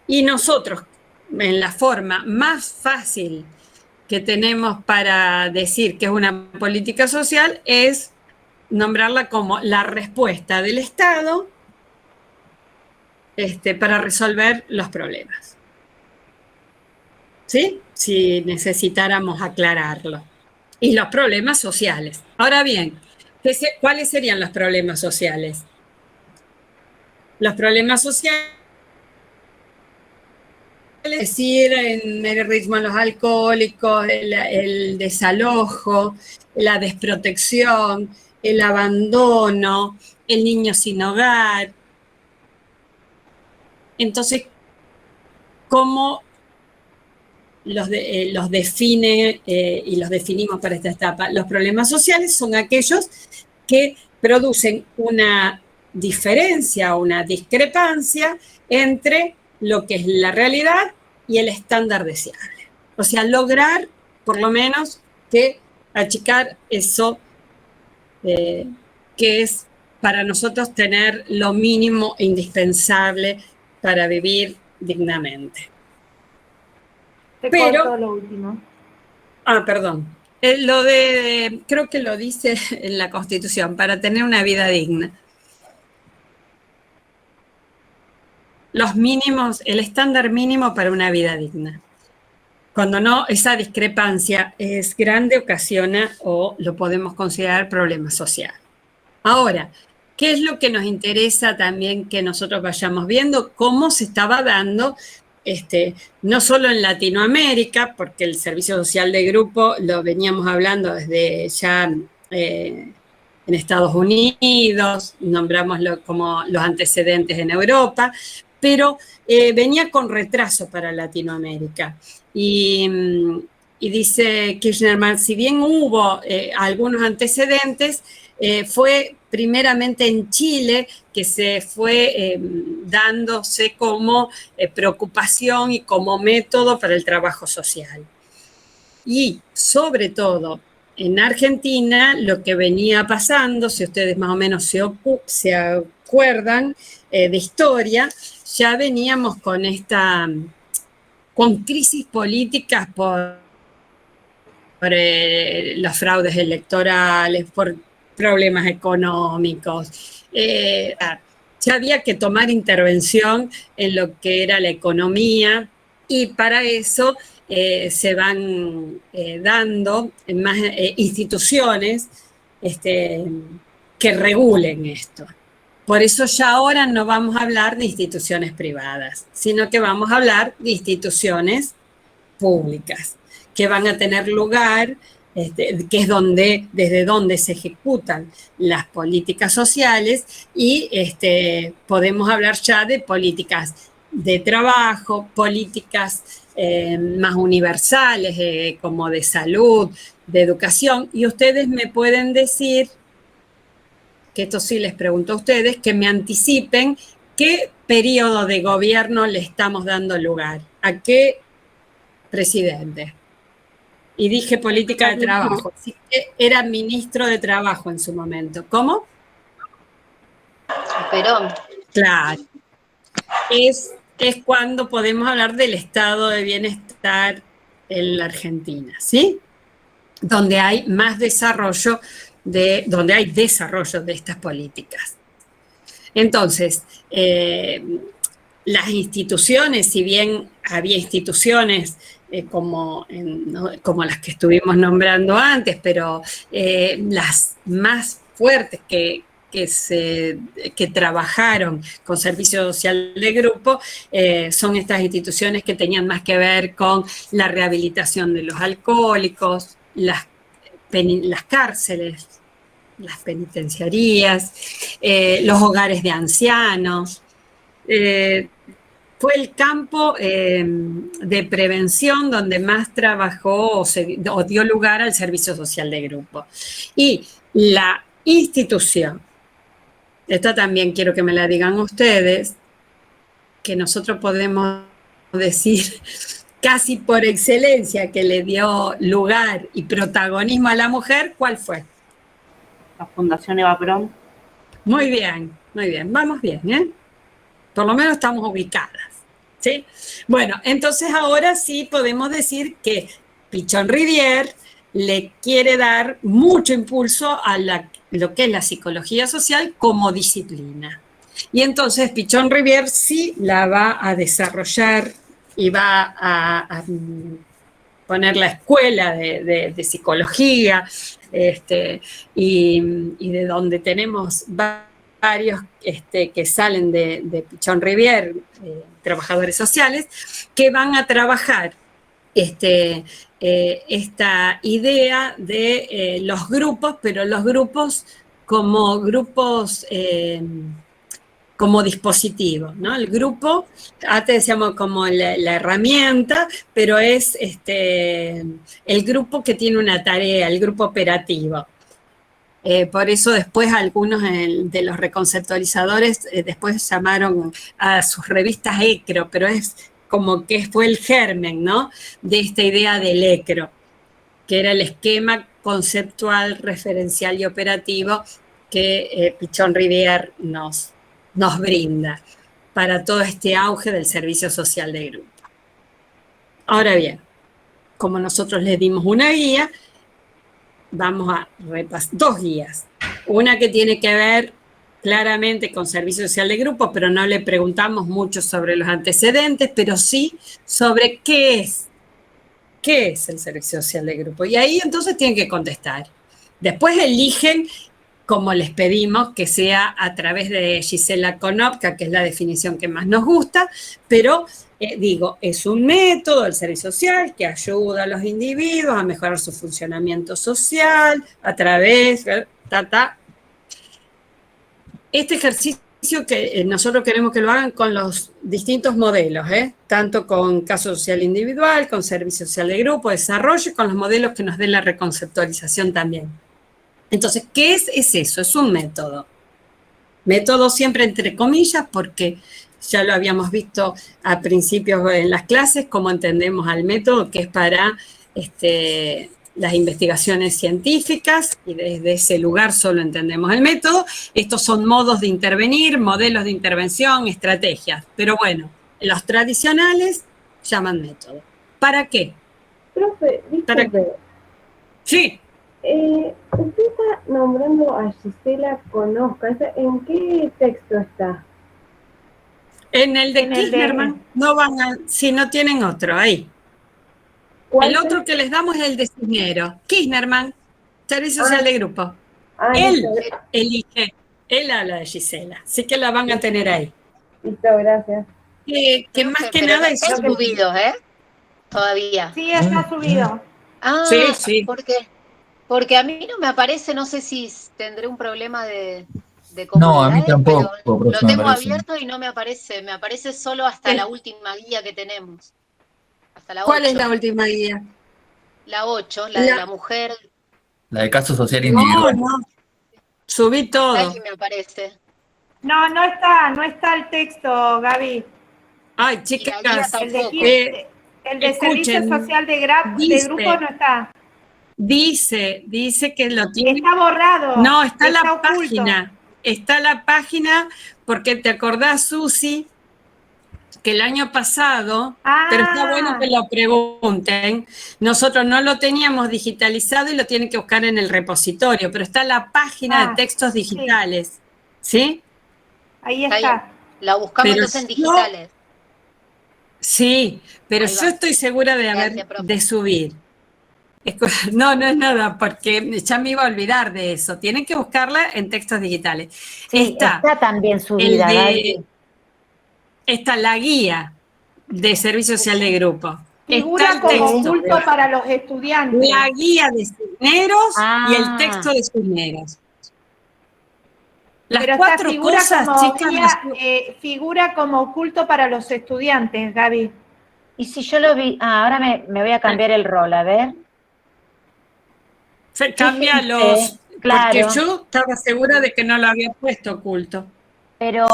Y nosotros, en la forma más fácil que tenemos para decir que es una política social, es nombrarla como la respuesta del Estado para resolver los problemas. ¿Sí? Si necesitáramos aclararlo. Y los problemas sociales. Ahora bien, ¿cuáles serían los problemas sociales? Los problemas sociales, es decir, en el ritmo de los alcohólicos, el desalojo, la desprotección, el abandono, el niño sin hogar. Entonces, ¿cómo los define y los definimos para esta etapa? Los problemas sociales son aquellos que producen una diferencia, una discrepancia entre lo que es la realidad y el estándar deseable. O sea, lograr, por lo menos, que achicar eso que es para nosotros tener lo mínimo e indispensable para vivir dignamente. Pero lo último. Perdón. Creo que lo dice en la Constitución, para tener una vida digna. Los mínimos, el estándar mínimo para una vida digna. Cuando no, esa discrepancia es grande, ocasiona o lo podemos considerar problema social. Ahora, ¿qué es lo que nos interesa también que nosotros vayamos viendo? Cómo se estaba dando, no solo en Latinoamérica, porque el servicio social de grupo lo veníamos hablando desde ya en Estados Unidos, nombramos como los antecedentes en Europa, pero venía con retraso para Latinoamérica. Y dice Kirchner, si bien hubo algunos antecedentes, fue primeramente en Chile que se fue dándose como preocupación y como método para el trabajo social. Y sobre todo en Argentina, lo que venía pasando, si ustedes más o menos se acuerdan de historia, ya veníamos con crisis políticas por los fraudes electorales, por problemas económicos. Ya había que tomar intervención en lo que era la economía, y para eso se van dando más instituciones que regulen esto. Por eso ya ahora no vamos a hablar de instituciones privadas, sino que vamos a hablar de instituciones públicas, que van a tener lugar, que es desde donde se ejecutan las políticas sociales, y podemos hablar ya de políticas de trabajo, políticas más universales, como de salud, de educación, y ustedes me pueden decir, que esto sí les pregunto a ustedes, que me anticipen qué periodo de gobierno le estamos dando lugar, a qué presidente. Y dije política de trabajo, así que era ministro de trabajo en su momento. ¿Cómo? Perón. Claro. Es cuando podemos hablar del estado de bienestar en la Argentina, ¿sí? Donde hay más desarrollo donde hay desarrollo de estas políticas. Entonces, las instituciones, si bien había instituciones como las que estuvimos nombrando antes, pero las más fuertes que trabajaron con servicio social de grupo son estas instituciones que tenían más que ver con la rehabilitación de los alcohólicos, las cárceles, las penitenciarías, los hogares de ancianos. Fue el campo de prevención donde más trabajó o dio lugar al servicio social de grupo. Y la institución, esta también quiero que me la digan ustedes, que nosotros podemos decir casi por excelencia que le dio lugar y protagonismo a la mujer, ¿cuál fue? La Fundación Eva Perón. Muy bien, vamos bien, ¿eh? Por lo menos estamos ubicadas, ¿sí? Bueno, entonces ahora sí podemos decir que Pichon-Rivière le quiere dar mucho impulso a lo que es la psicología social como disciplina. Y entonces Pichon-Rivière sí la va a desarrollar y va a poner la escuela de psicología, y de donde tenemos varios que salen de Pichon-Rivière, trabajadores sociales, que van a trabajar esta idea de los grupos, pero los grupos como grupos como dispositivo, ¿no? El grupo, antes decíamos como la herramienta, pero es el grupo que tiene una tarea, el grupo operativo. Por eso después algunos de los reconceptualizadores después llamaron a sus revistas ECRO, pero es como que fue el germen, ¿no?, de esta idea del ECRO, que era el esquema conceptual, referencial y operativo que Pichon-Rivière nos brinda para todo este auge del servicio social de grupo. Ahora bien, como nosotros les dimos una guía, vamos a repasar dos guías. Una que tiene que ver claramente con servicio social de grupo, pero no le preguntamos mucho sobre los antecedentes, pero sí sobre qué es el servicio social de grupo. Y ahí entonces tienen que contestar. Después eligen, como les pedimos, que sea a través de Gisela Konopka, que es la definición que más nos gusta, pero es un método del servicio social que ayuda a los individuos a mejorar su funcionamiento social a través Este ejercicio que nosotros queremos que lo hagan con los distintos modelos, tanto con caso social individual, con servicio social de grupo, desarrollo, y con los modelos que nos den la reconceptualización también. Entonces, ¿qué es eso? Es un método. Método siempre entre comillas, porque ya lo habíamos visto a principios en las clases, cómo entendemos al método, que es para las investigaciones científicas y desde ese lugar solo entendemos el método. Estos son modos de intervenir, modelos de intervención, estrategias. Pero bueno, los tradicionales llaman método. ¿Para qué? Profe, disculpe. Sí. Usted está nombrando a Gisela Conozca. ¿En qué texto está? En el de Kirchnerman, no van a, si no tienen otro, ahí. El otro que les damos es el de Cisneros. Kirchnerman, Servicio Social de Grupo. Él elige, él habla de Gisela, así que la van a tener ahí. Listo, gracias. Que más que nada es subido, ¿eh? Todavía. Sí, está subido. Ah, sí. ¿por qué? Porque a mí no me aparece, no sé si tendré un problema de comunidades, No, a mí tampoco, pero profe, lo me tengo parece. abierto y no me aparece solo hasta la última guía que tenemos. Hasta la 8. ¿Cuál es la última guía? La 8, la de la mujer. La de caso social individual. No, subí todo. Ahí me aparece. No está el texto, Gaby. Ay, chicas, el de Servicio Social de Grupo no está. Dice que lo tiene. Está borrado. No, está la oculto. página. Está la página porque te acordás, Susi, que el año pasado, pero está bueno que lo pregunten, nosotros no lo teníamos digitalizado y lo tienen que buscar en el repositorio, pero está la página de textos digitales, ¿sí? Ahí está. La buscamos entonces en digitales. Sí, pero yo estoy segura de subir. No es nada, porque ya me iba a olvidar de eso. Tienen que buscarla en textos digitales. Sí, está también subida, está la guía de Servicio Social de Grupo. Figura está el como texto, oculto para los estudiantes. La guía de Cisneros y el texto de Cisneros. Las cuatro cosas, chicas. Figura como oculto para los estudiantes, Gaby. Y si yo lo vi, ahora me voy a cambiar el rol, a ver. Se cambia los. Claro. Porque yo estaba segura de que no lo había puesto oculto. Pero,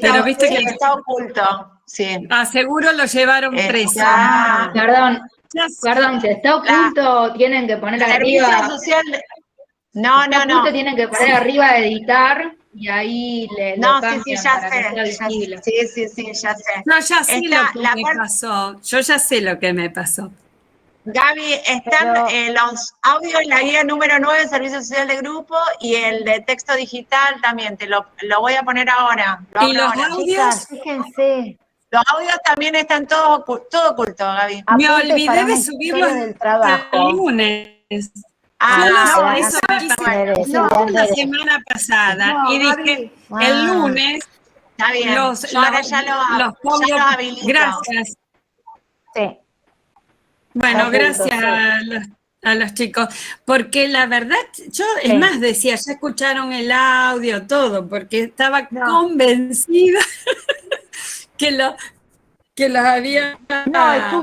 pero viste que está oculto. Sí. Seguro lo llevaron preso. Perdón, si está oculto, tienen que poner arriba. Social. No. Tienen que poner arriba editar y ahí le cambian ya para sé. que sea visible. Sí, ya sé. Yo ya sé lo que me pasó. Yo ya sé lo que me pasó. Gaby, están los audios en la guía número 9 de Servicio Social de Grupo y el de texto digital también, te lo voy a poner ahora. ¿Y los audios? Fíjense. Los audios también están todo oculto, Gaby. Me olvidé de subirlos el lunes. Eso me pasó la semana pasada. Y dije, el lunes, está bien. Ahora ya los habilito. Gracias. Sí. Bueno, gracias a los chicos, porque la verdad, yo es más decía, ya escucharon el audio, todo, porque estaba convencida que los había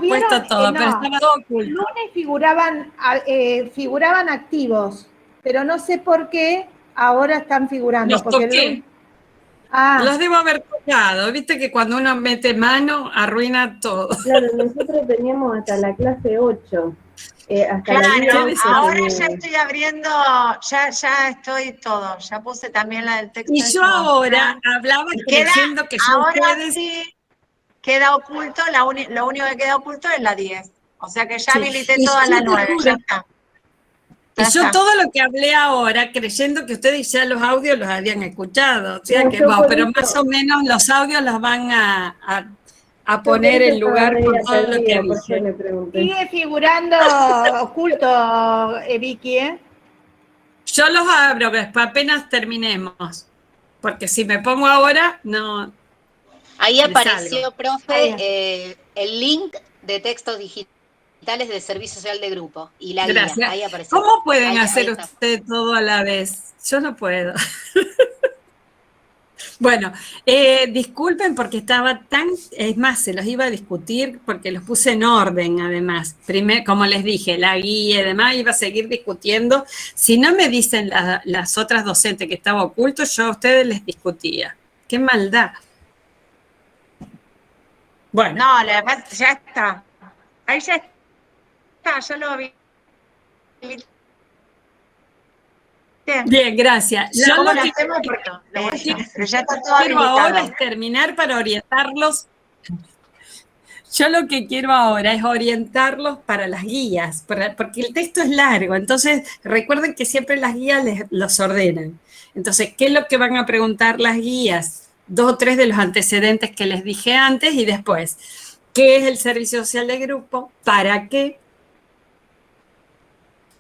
puesto todo, pero estaba todo oculto. El lunes figuraban activos, pero no sé por qué ahora están figurando. Los toqué. Los debo haber tocado, viste que cuando uno mete mano arruina todo. Claro, nosotros teníamos hasta la clase 8. Ahora ya estoy abriendo, ya estoy todo, ya puse también la del texto. Y yo ahora hablaba creyendo que ya ustedes... sí queda oculto, lo único que queda oculto es la 10. O sea que ya habilité toda la 9, ya está. Y yo todo lo que hablé ahora, creyendo que ustedes ya los audios los habían escuchado. O sea que, pero más o menos los audios los van a poner en lugar por todo lo que dije. Sigue figurando oculto, Vicky, Yo los abro apenas terminemos. Porque si me pongo ahora, no. Ahí apareció, profe, el link de textos digitales de Servicio Social de Grupo y la guía. Ahí apareció. ¿Cómo pueden hacer ustedes todo a la vez? Yo no puedo. Bueno, disculpen porque estaba es más, se los iba a discutir porque los puse en orden además. Primero, como les dije, la guía y demás, iba a seguir discutiendo. Si no me dicen las otras docentes que estaba oculto, yo a ustedes les discutía. ¡Qué maldad! Bueno. No, ya está. Ahí ya está, ya lo vi. Bien, gracias. ¿Cómo lo hacemos? Porque pero ya está todo quiero habilitado. ahora es terminar para orientarlos. Yo lo que quiero ahora es orientarlos para las guías, porque el texto es largo, entonces recuerden que siempre las guías los ordenan. Entonces, ¿qué es lo que van a preguntar las guías? 2 o 3 de los antecedentes que les dije antes y después, ¿qué es el servicio social de grupo? ¿Para qué?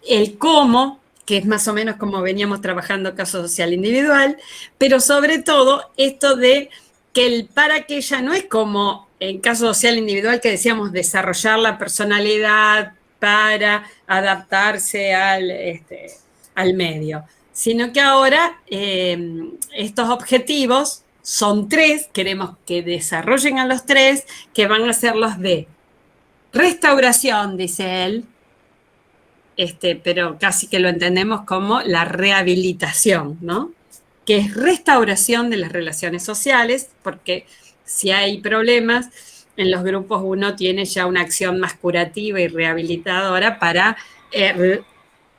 El cómo, que es más o menos como veníamos trabajando caso social individual, pero sobre todo esto de que el para qué ya no es como en caso social individual que decíamos desarrollar la personalidad para adaptarse al medio, sino que ahora estos objetivos son 3, queremos que desarrollen a los 3, que van a ser los de restauración, dice él, pero casi que lo entendemos como la rehabilitación, ¿no? Que es restauración de las relaciones sociales, porque si hay problemas, en los grupos uno tiene ya una acción más curativa y rehabilitadora para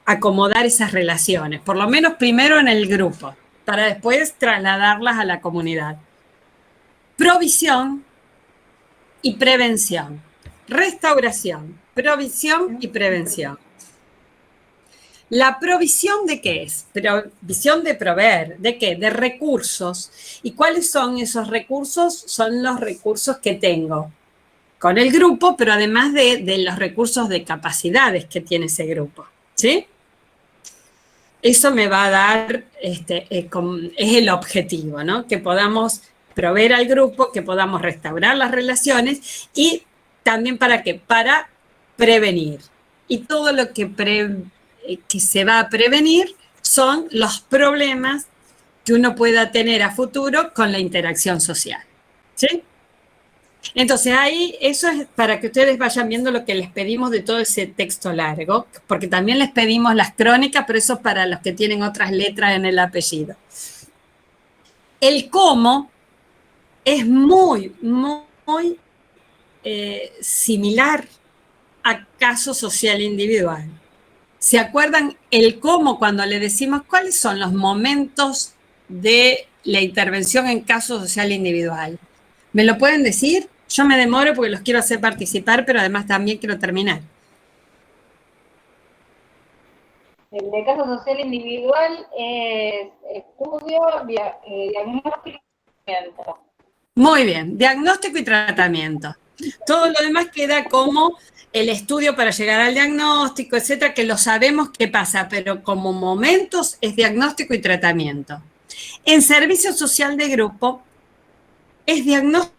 acomodar esas relaciones, por lo menos primero en el grupo, para después trasladarlas a la comunidad. Provisión y prevención. Restauración, provisión y prevención. ¿La provisión de qué es? Provisión de proveer. ¿De qué? De recursos. ¿Y cuáles son esos recursos? Son los recursos que tengo con el grupo, pero además de los recursos de capacidades que tiene ese grupo. ¿Sí? Eso me va a dar, es el objetivo, ¿no? Que podamos proveer al grupo, que podamos restaurar las relaciones y también ¿para qué? Para prevenir. Y todo lo que se va a prevenir son los problemas que uno pueda tener a futuro con la interacción social. ¿Sí? Entonces ahí, eso es para que ustedes vayan viendo lo que les pedimos de todo ese texto largo, porque también les pedimos las crónicas, pero eso es para los que tienen otras letras en el apellido. El cómo es muy, muy similar a caso social individual. ¿Se acuerdan el cómo cuando le decimos cuáles son los momentos de la intervención en caso social individual? ¿Me lo pueden decir? Yo me demoro porque los quiero hacer participar, pero además también quiero terminar. El de caso social individual es estudio, diagnóstico y tratamiento. Muy bien, diagnóstico y tratamiento. Todo lo demás queda como el estudio para llegar al diagnóstico, etcétera, que lo sabemos qué pasa, pero como momentos es diagnóstico y tratamiento. En servicio social de grupo es diagnóstico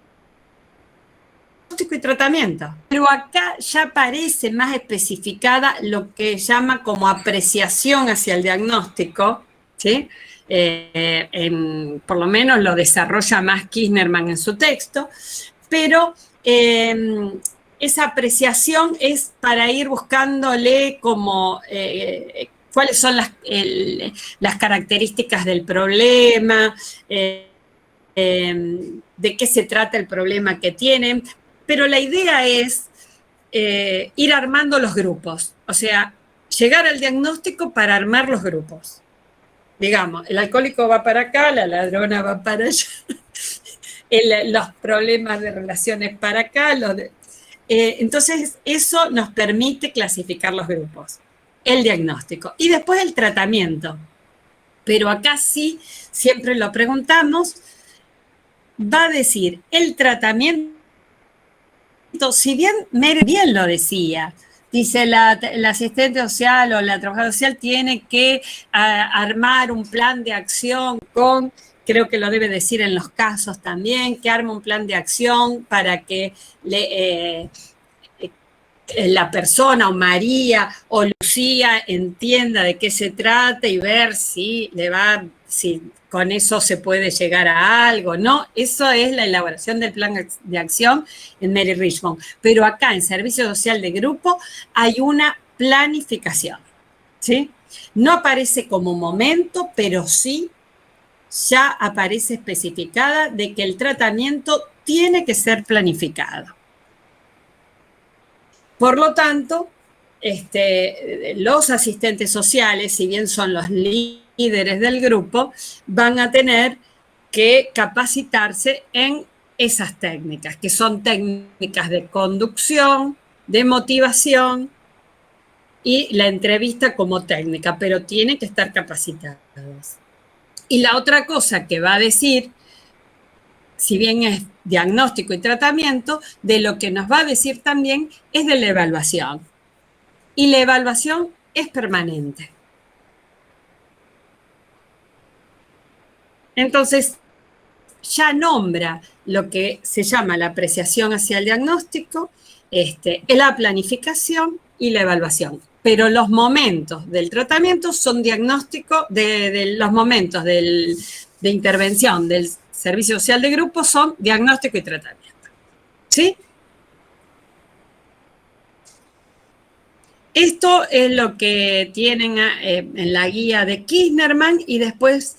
y tratamiento. Pero acá ya parece más especificada lo que llama como apreciación hacia el diagnóstico, ¿sí? Por lo menos lo desarrolla más Kirchnerman en su texto, pero esa apreciación es para ir buscándole como cuáles son las características del problema, de qué se trata el problema que tienen, pero la idea es ir armando los grupos, o sea, llegar al diagnóstico para armar los grupos. Digamos, el alcohólico va para acá, la ladrona va para allá, los problemas de relaciones para acá, entonces eso nos permite clasificar los grupos, el diagnóstico y después el tratamiento. Pero acá sí, siempre lo preguntamos, va a decir el tratamiento, si bien Mary bien lo decía, dice la asistente social o la trabajadora social tiene que armar un plan de acción con, creo que lo debe decir en los casos también, que arme un plan de acción para que la persona o María o Lucía entienda de qué se trata y ver si con eso se puede llegar a algo, ¿no? Eso es la elaboración del plan de acción en Mary Richmond. Pero acá en Servicio Social de Grupo hay una planificación, ¿sí? No aparece como momento, pero sí ya aparece especificada de que el tratamiento tiene que ser planificado. Por lo tanto, los asistentes sociales, si bien son los líderes del grupo, van a tener que capacitarse en esas técnicas, que son técnicas de conducción, de motivación y la entrevista como técnica, pero tienen que estar capacitados. Y la otra cosa que va a decir, si bien es diagnóstico y tratamiento, de lo que nos va a decir también es de la evaluación. Y la evaluación es permanente. Entonces, ya nombra lo que se llama la apreciación hacia el diagnóstico, la planificación y la evaluación. Pero los momentos del tratamiento son diagnóstico, de los momentos de intervención del servicio social de grupo son diagnóstico y tratamiento. ¿Sí? Esto es lo que tienen en la guía de Kirchnerman y después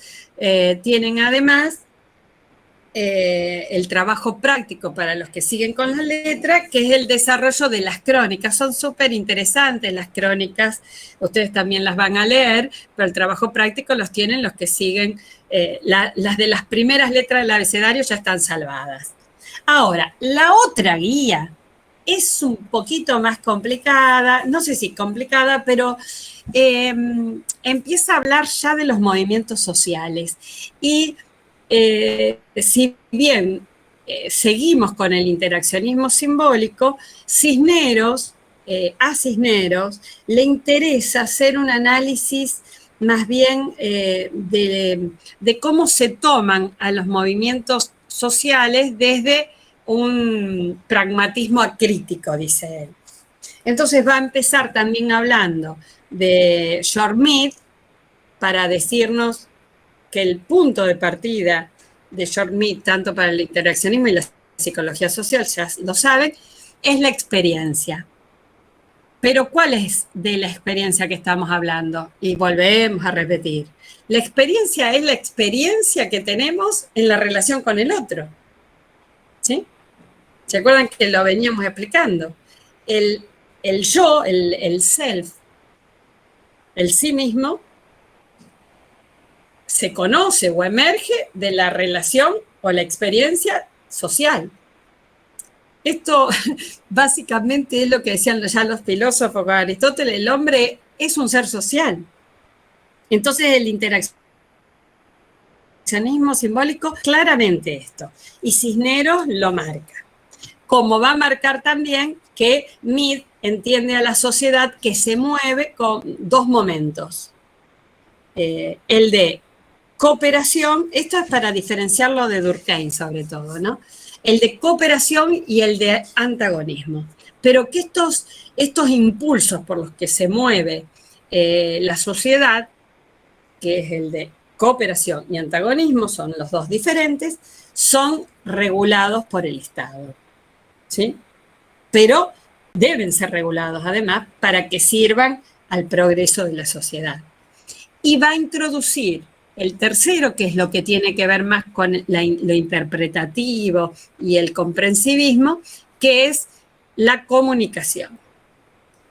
tienen además el trabajo práctico para los que siguen con la letra, que es el desarrollo de las crónicas. Son súper interesantes las crónicas, ustedes también las van a leer, pero el trabajo práctico los tienen los que siguen, las de las primeras letras del abecedario ya están salvadas. Ahora, la otra guía es un poquito más complicada, no sé si complicada, pero empieza a hablar ya de los movimientos sociales. Y si bien seguimos con el interaccionismo simbólico, a Cisneros le interesa hacer un análisis más bien de cómo se toman a los movimientos sociales desde un pragmatismo acrítico, dice él. Entonces va a empezar también hablando de Schmidt para decirnos que el punto de partida de Schmidt, tanto para el interaccionismo y la psicología social, ya lo saben, es la experiencia. Pero ¿cuál es de la experiencia que estamos hablando? Y volvemos a repetir. La experiencia es la experiencia que tenemos en la relación con el otro. ¿Sí? ¿Se acuerdan que lo veníamos explicando? El yo, el self, el sí mismo, se conoce o emerge de la relación o la experiencia social. Esto básicamente es lo que decían ya los filósofos con Aristóteles, el hombre es un ser social. Entonces el interaccionismo simbólico, claramente esto. Y Cisneros lo marca. Como va a marcar también que Mead entiende a la sociedad que se mueve con dos momentos. El de cooperación, esto es para diferenciarlo de Durkheim sobre todo, ¿no? El de cooperación y el de antagonismo. Pero que estos impulsos por los que se mueve la sociedad, que es el de cooperación y antagonismo, son los dos diferentes, son regulados por el Estado. ¿Sí? Pero deben ser regulados además para que sirvan al progreso de la sociedad. Y va a introducir el tercero, que es lo que tiene que ver más con lo interpretativo y el comprensivismo, que es la comunicación.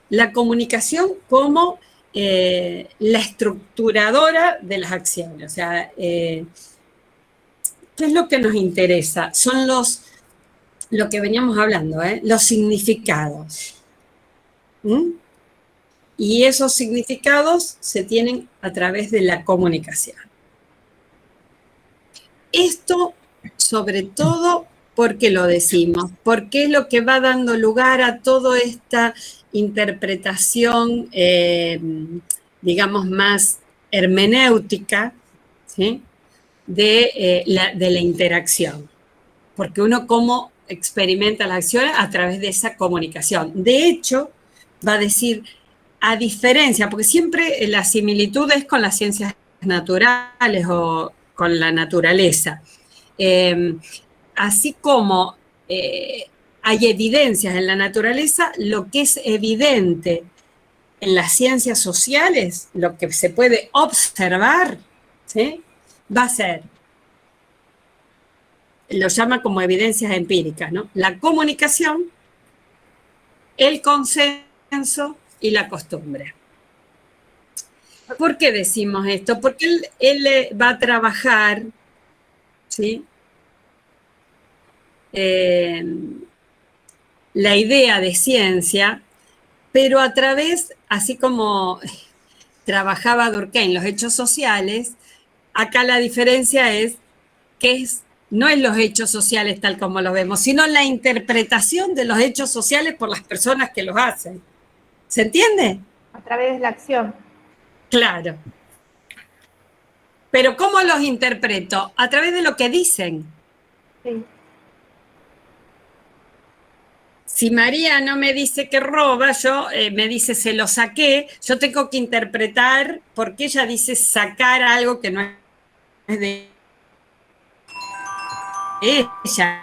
La comunicación como la estructuradora de las acciones. O sea, ¿qué es lo que nos interesa? Son lo que veníamos hablando, los significados. Y esos significados se tienen a través de la comunicación. Esto, sobre todo, ¿por qué lo decimos? Porque es lo que va dando lugar a toda esta interpretación, digamos, más hermenéutica, ¿sí? de la interacción. Porque uno cómo experimenta las acciones a través de esa comunicación. De hecho, va a decir, a diferencia, porque siempre la similitud es con las ciencias naturales o con la naturaleza. Así como hay evidencias en la naturaleza, lo que es evidente en las ciencias sociales, lo que se puede observar, ¿sí? Va a ser, lo llama como evidencias empíricas, ¿no? La comunicación, el consenso y la costumbre. ¿Por qué decimos esto? Porque él va a trabajar, ¿sí? La idea de ciencia, pero a través, así como trabajaba Durkheim los hechos sociales, acá la diferencia es que no es los hechos sociales tal como los vemos, sino la interpretación de los hechos sociales por las personas que los hacen. ¿Se entiende? A través de la acción. Claro. Pero ¿cómo los interpreto? A través de lo que dicen. Sí. Si María no me dice que roba, me dice se lo saqué, yo tengo que interpretar por qué ella dice sacar algo que no es de ella.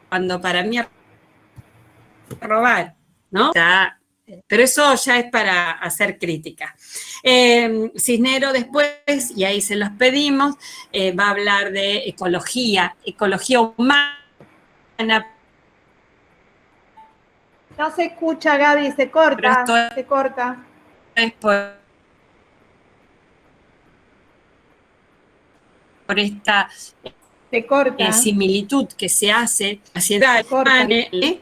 Cuando para mí robar, ¿no? Pero eso ya es para hacer crítica. Cisneros después, y ahí se los pedimos, va a hablar de ecología humana. No se escucha, Gaby, se corta, se corta. Es por esta se corta. Similitud que se hace hacia el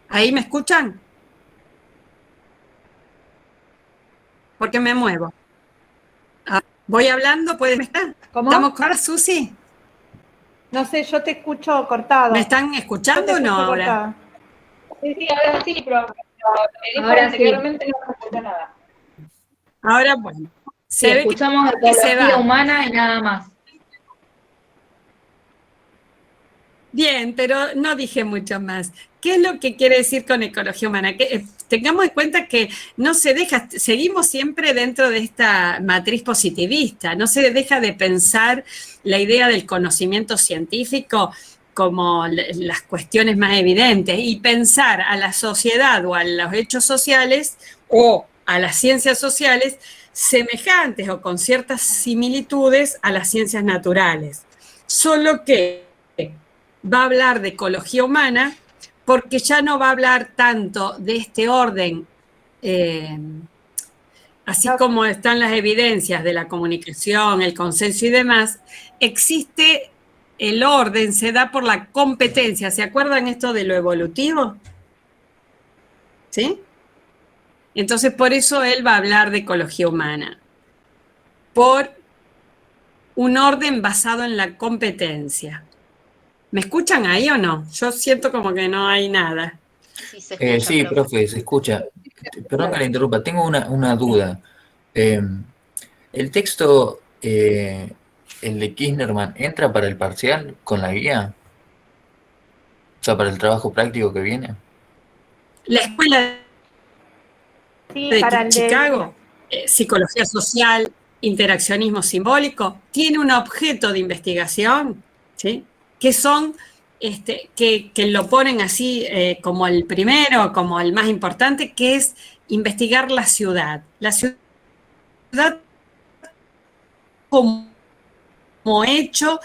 ¿ahí me escuchan? Porque me muevo. ¿Voy hablando? ¿Puedes estar? ¿Cómo? ¿Estamos claras, Susi? No sé, yo te escucho cortado. ¿Me están escuchando o no ahora? Sí, ahora sí, pero ahora anteriormente no se escucha nada. Ahora, bueno. Sí, escuchamos ecología humana y nada más. Bien, pero no dije mucho más. ¿Qué es lo que quiere decir con ecología humana? Que tengamos en cuenta que no se deja, seguimos siempre dentro de esta matriz positivista, no se deja de pensar la idea del conocimiento científico como las cuestiones más evidentes y pensar a la sociedad o a los hechos sociales o a las ciencias sociales semejantes o con ciertas similitudes a las ciencias naturales. Solo que va a hablar de ecología humana porque ya no va a hablar tanto de este orden, así como están las evidencias de la comunicación, el consenso y demás, existe el orden, se da por la competencia. ¿Se acuerdan esto de lo evolutivo? ¿Sí? Entonces, por eso él va a hablar de ecología humana, por un orden basado en la competencia. ¿Me escuchan ahí o no? Yo siento como que no hay nada. Sí, se escucha, sí, profe, se escucha. Perdón que la interrumpa, tengo una duda. ¿El texto, el de Kirchnerman, entra para el parcial con la guía? O sea, para el trabajo práctico que viene. La escuela de Chicago, psicología social, interaccionismo simbólico, tiene un objeto de investigación, ¿sí? Que son, que lo ponen así como el primero, como el más importante, que es investigar la ciudad. La ciudad como hecho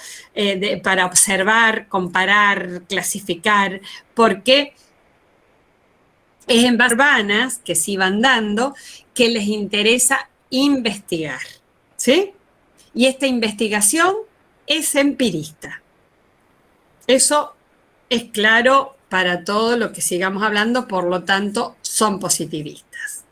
para observar, comparar, clasificar, porque es en bases urbanas que se van dando que les interesa investigar, ¿sí? Y esta investigación es empirista. Eso es claro para todo lo que sigamos hablando, por lo tanto, son positivistas.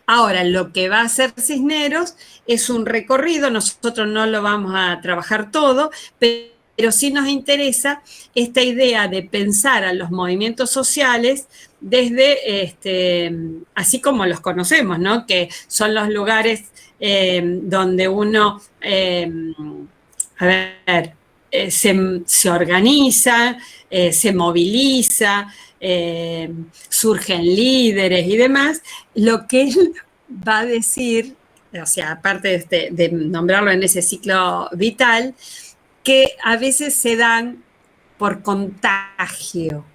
Ahora, lo que va a hacer Cisneros es un recorrido, nosotros no lo vamos a trabajar todo, pero sí nos interesa esta idea de pensar a los movimientos sociales desde, así como los conocemos, ¿no? Que son los lugares donde uno, se organiza, se moviliza, surgen líderes y demás. Lo que él va a decir, o sea, aparte de nombrarlo en ese ciclo vital, que a veces se dan por contagio,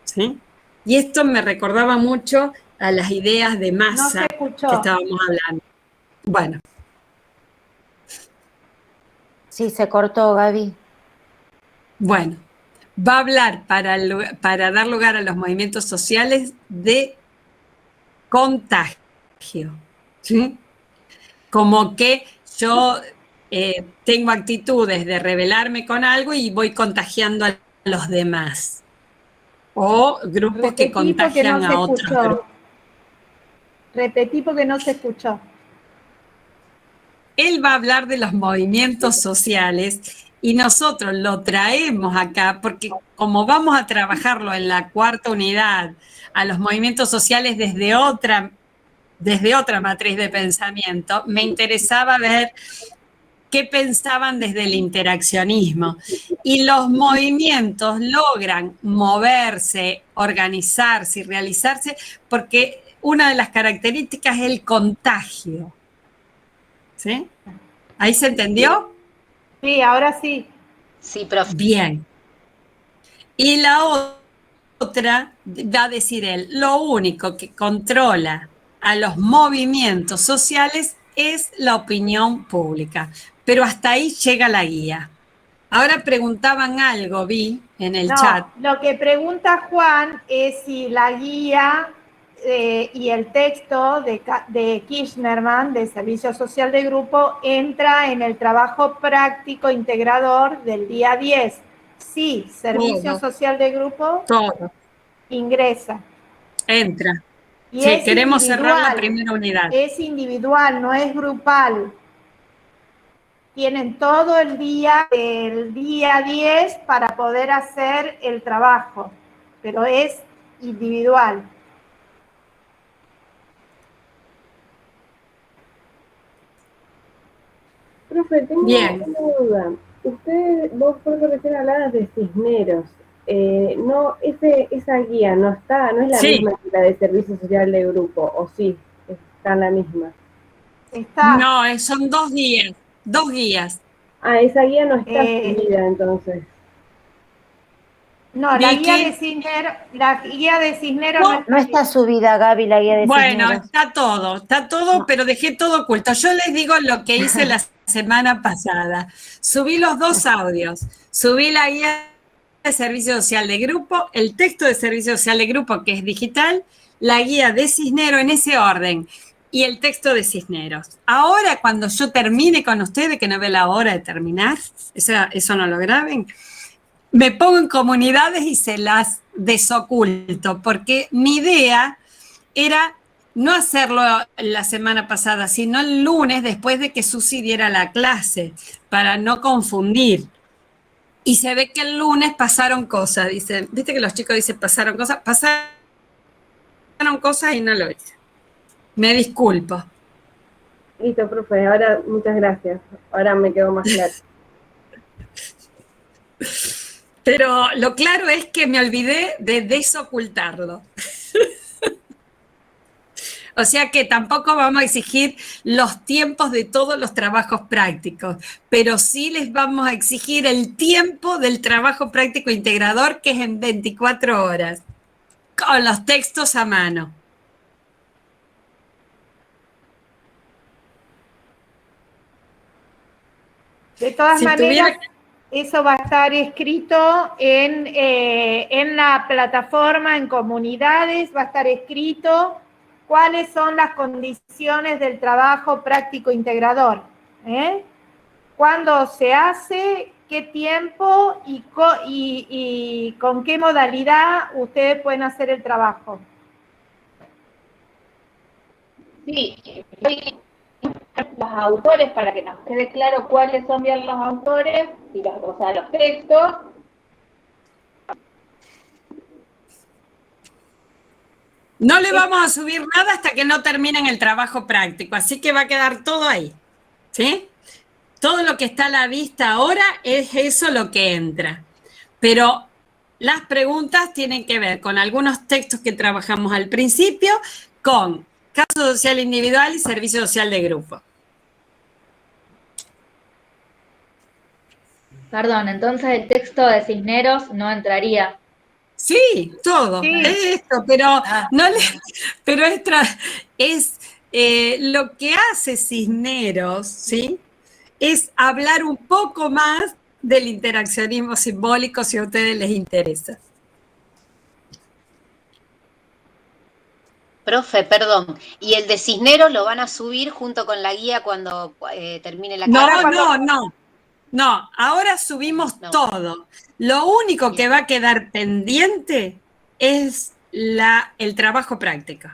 ¿sí? Y esto me recordaba mucho a las ideas de masa que estábamos hablando. Bueno, Sí, se cortó, Gaby. Bueno, va a hablar para dar lugar a los movimientos sociales de contagio, ¿sí? Como que yo tengo actitudes de rebelarme con algo y voy contagiando a los demás. O grupos que contagian a otros grupos. Repetí porque no se escuchó. Él va a hablar de los movimientos sociales y nosotros lo traemos acá porque como vamos a trabajarlo en la cuarta unidad, a los movimientos sociales desde otra matriz de pensamiento, me interesaba ver qué pensaban desde el interaccionismo. Y los movimientos logran moverse, organizarse y realizarse porque una de las características es el contagio. ¿Sí? ¿Ahí se entendió? Sí, ahora sí. Sí, profe. Bien. Y la otra, va a decir él, lo único que controla a los movimientos sociales es la opinión pública. Pero hasta ahí llega la guía. Ahora preguntaban algo, vi en el chat. Lo que pregunta Juan es si la guía y el texto de Kirchnerman, de Servicio Social de Grupo, entra en el trabajo práctico integrador del día 10. Sí, Servicio Social de Grupo ingresa. Entra. Y sí, queremos cerrar la primera unidad. Es individual, no es grupal. Tienen todo el día 10 para poder hacer el trabajo, pero es individual. Profe, tengo una duda. Vos porque recién hablabas de Cisneros. No, esa guía no es la misma que la de Servicio Social de Grupo, ¿o sí? Está en la misma. No, son dos guías. Ah, esa guía no está subida entonces. No, la guía de Cisneros no está subida, Gaby, la guía de Cisneros. Bueno, está todo, pero dejé todo oculto. Yo les digo lo que hice la semana pasada. Subí los dos audios. Subí la guía de Servicio Social de Grupo, el texto de Servicio Social de Grupo, que es digital, la guía de Cisneros en ese orden, y el texto de Cisneros. Ahora, cuando yo termine con ustedes, que no ve la hora de terminar, eso no lo graben, me pongo en comunidades y se las desoculto, porque mi idea era no hacerlo la semana pasada, sino el lunes después de que Susi diera la clase, para no confundir. Y se ve que el lunes pasaron cosas, dicen, viste que los chicos dicen pasaron cosas y no lo hice. Me disculpo. Listo, profe, ahora muchas gracias. Ahora me quedó más claro. Pero lo claro es que me olvidé de desocultarlo. O sea que tampoco vamos a exigir los tiempos de todos los trabajos prácticos, pero sí les vamos a exigir el tiempo del trabajo práctico integrador, que es en 24 horas, con los textos a mano. De todas maneras, eso va a estar escrito en la plataforma, en comunidades, va a estar escrito cuáles son las condiciones del trabajo práctico integrador. ¿Cuándo se hace? ¿Qué tiempo? Y con qué modalidad ustedes pueden hacer el trabajo. Sí, los autores, para que nos quede claro cuáles son bien los autores, o sea, los textos. No le vamos a subir nada hasta que no terminen el trabajo práctico, así que va a quedar todo ahí, ¿sí? Todo lo que está a la vista ahora es eso lo que entra. Pero las preguntas tienen que ver con algunos textos que trabajamos al principio, con caso social individual y servicio social de grupo. Perdón, entonces el texto de Cisneros no entraría. Sí, todo. Sí. Esto, pero no le, pero es lo que hace Cisneros, ¿sí? es hablar un poco más del interaccionismo simbólico si a ustedes les interesa. Profe, perdón, ¿y el de Cisneros lo van a subir junto con la guía cuando termine la clase? No, ahora subimos todo. Lo único que va a quedar pendiente es el trabajo práctico.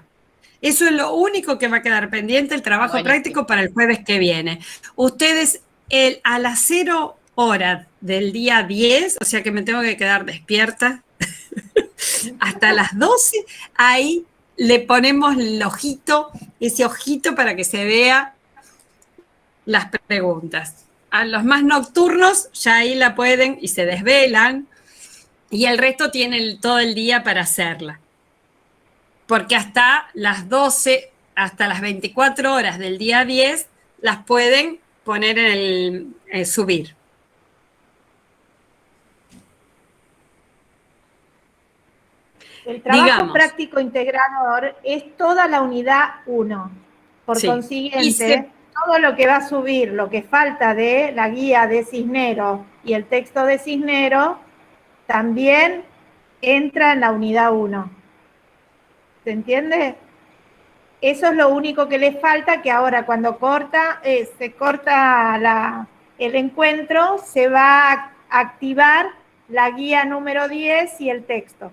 Eso es lo único que va a quedar pendiente, el trabajo práctico para el jueves que viene. Ustedes a las 0 horas del día 10, o sea que me tengo que quedar despierta, hasta las 12, ahí le ponemos el ojito, ese ojito para que se vea las preguntas. A los más nocturnos ya ahí la pueden y se desvelan, y el resto tienen todo el día para hacerla. Porque hasta las 12, hasta las 24 horas del día 10, las pueden poner en subir. El trabajo práctico integrador es toda la unidad 1. Por consiguiente, todo lo que va a subir, lo que falta de la guía de Cisneros y el texto de Cisneros, también entra en la unidad 1. ¿Se entiende? Eso es lo único que le falta, que ahora cuando se corta el encuentro, se va a activar la guía número 10 y el texto,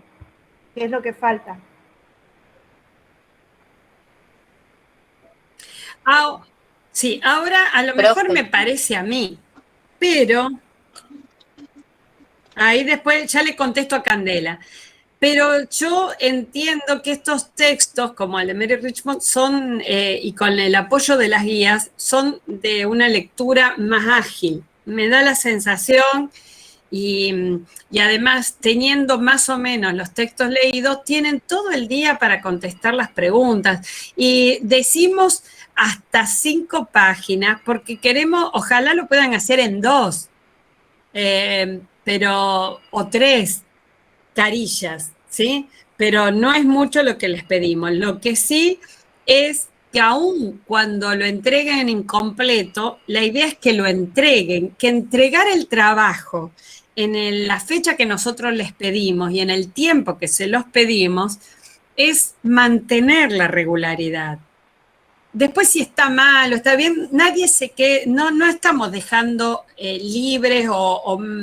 que es lo que falta. Sí, ahora a lo mejor me parece a mí, pero ahí después ya le contesto a Candela. Pero yo entiendo que estos textos, como el de Mary Richmond, son, y con el apoyo de las guías, son de una lectura más ágil. Me da la sensación, y además, teniendo más o menos los textos leídos, tienen todo el día para contestar las preguntas. Y decimos hasta 5 páginas, porque queremos, ojalá lo puedan hacer en 2, o 3. Carillas, ¿sí? Pero no es mucho lo que les pedimos. Lo que sí es que aún cuando lo entreguen incompleto, la idea es que lo entreguen, que entregar el trabajo en la fecha que nosotros les pedimos y en el tiempo que se los pedimos es mantener la regularidad. Después si está mal o está bien, nadie no estamos dejando libres o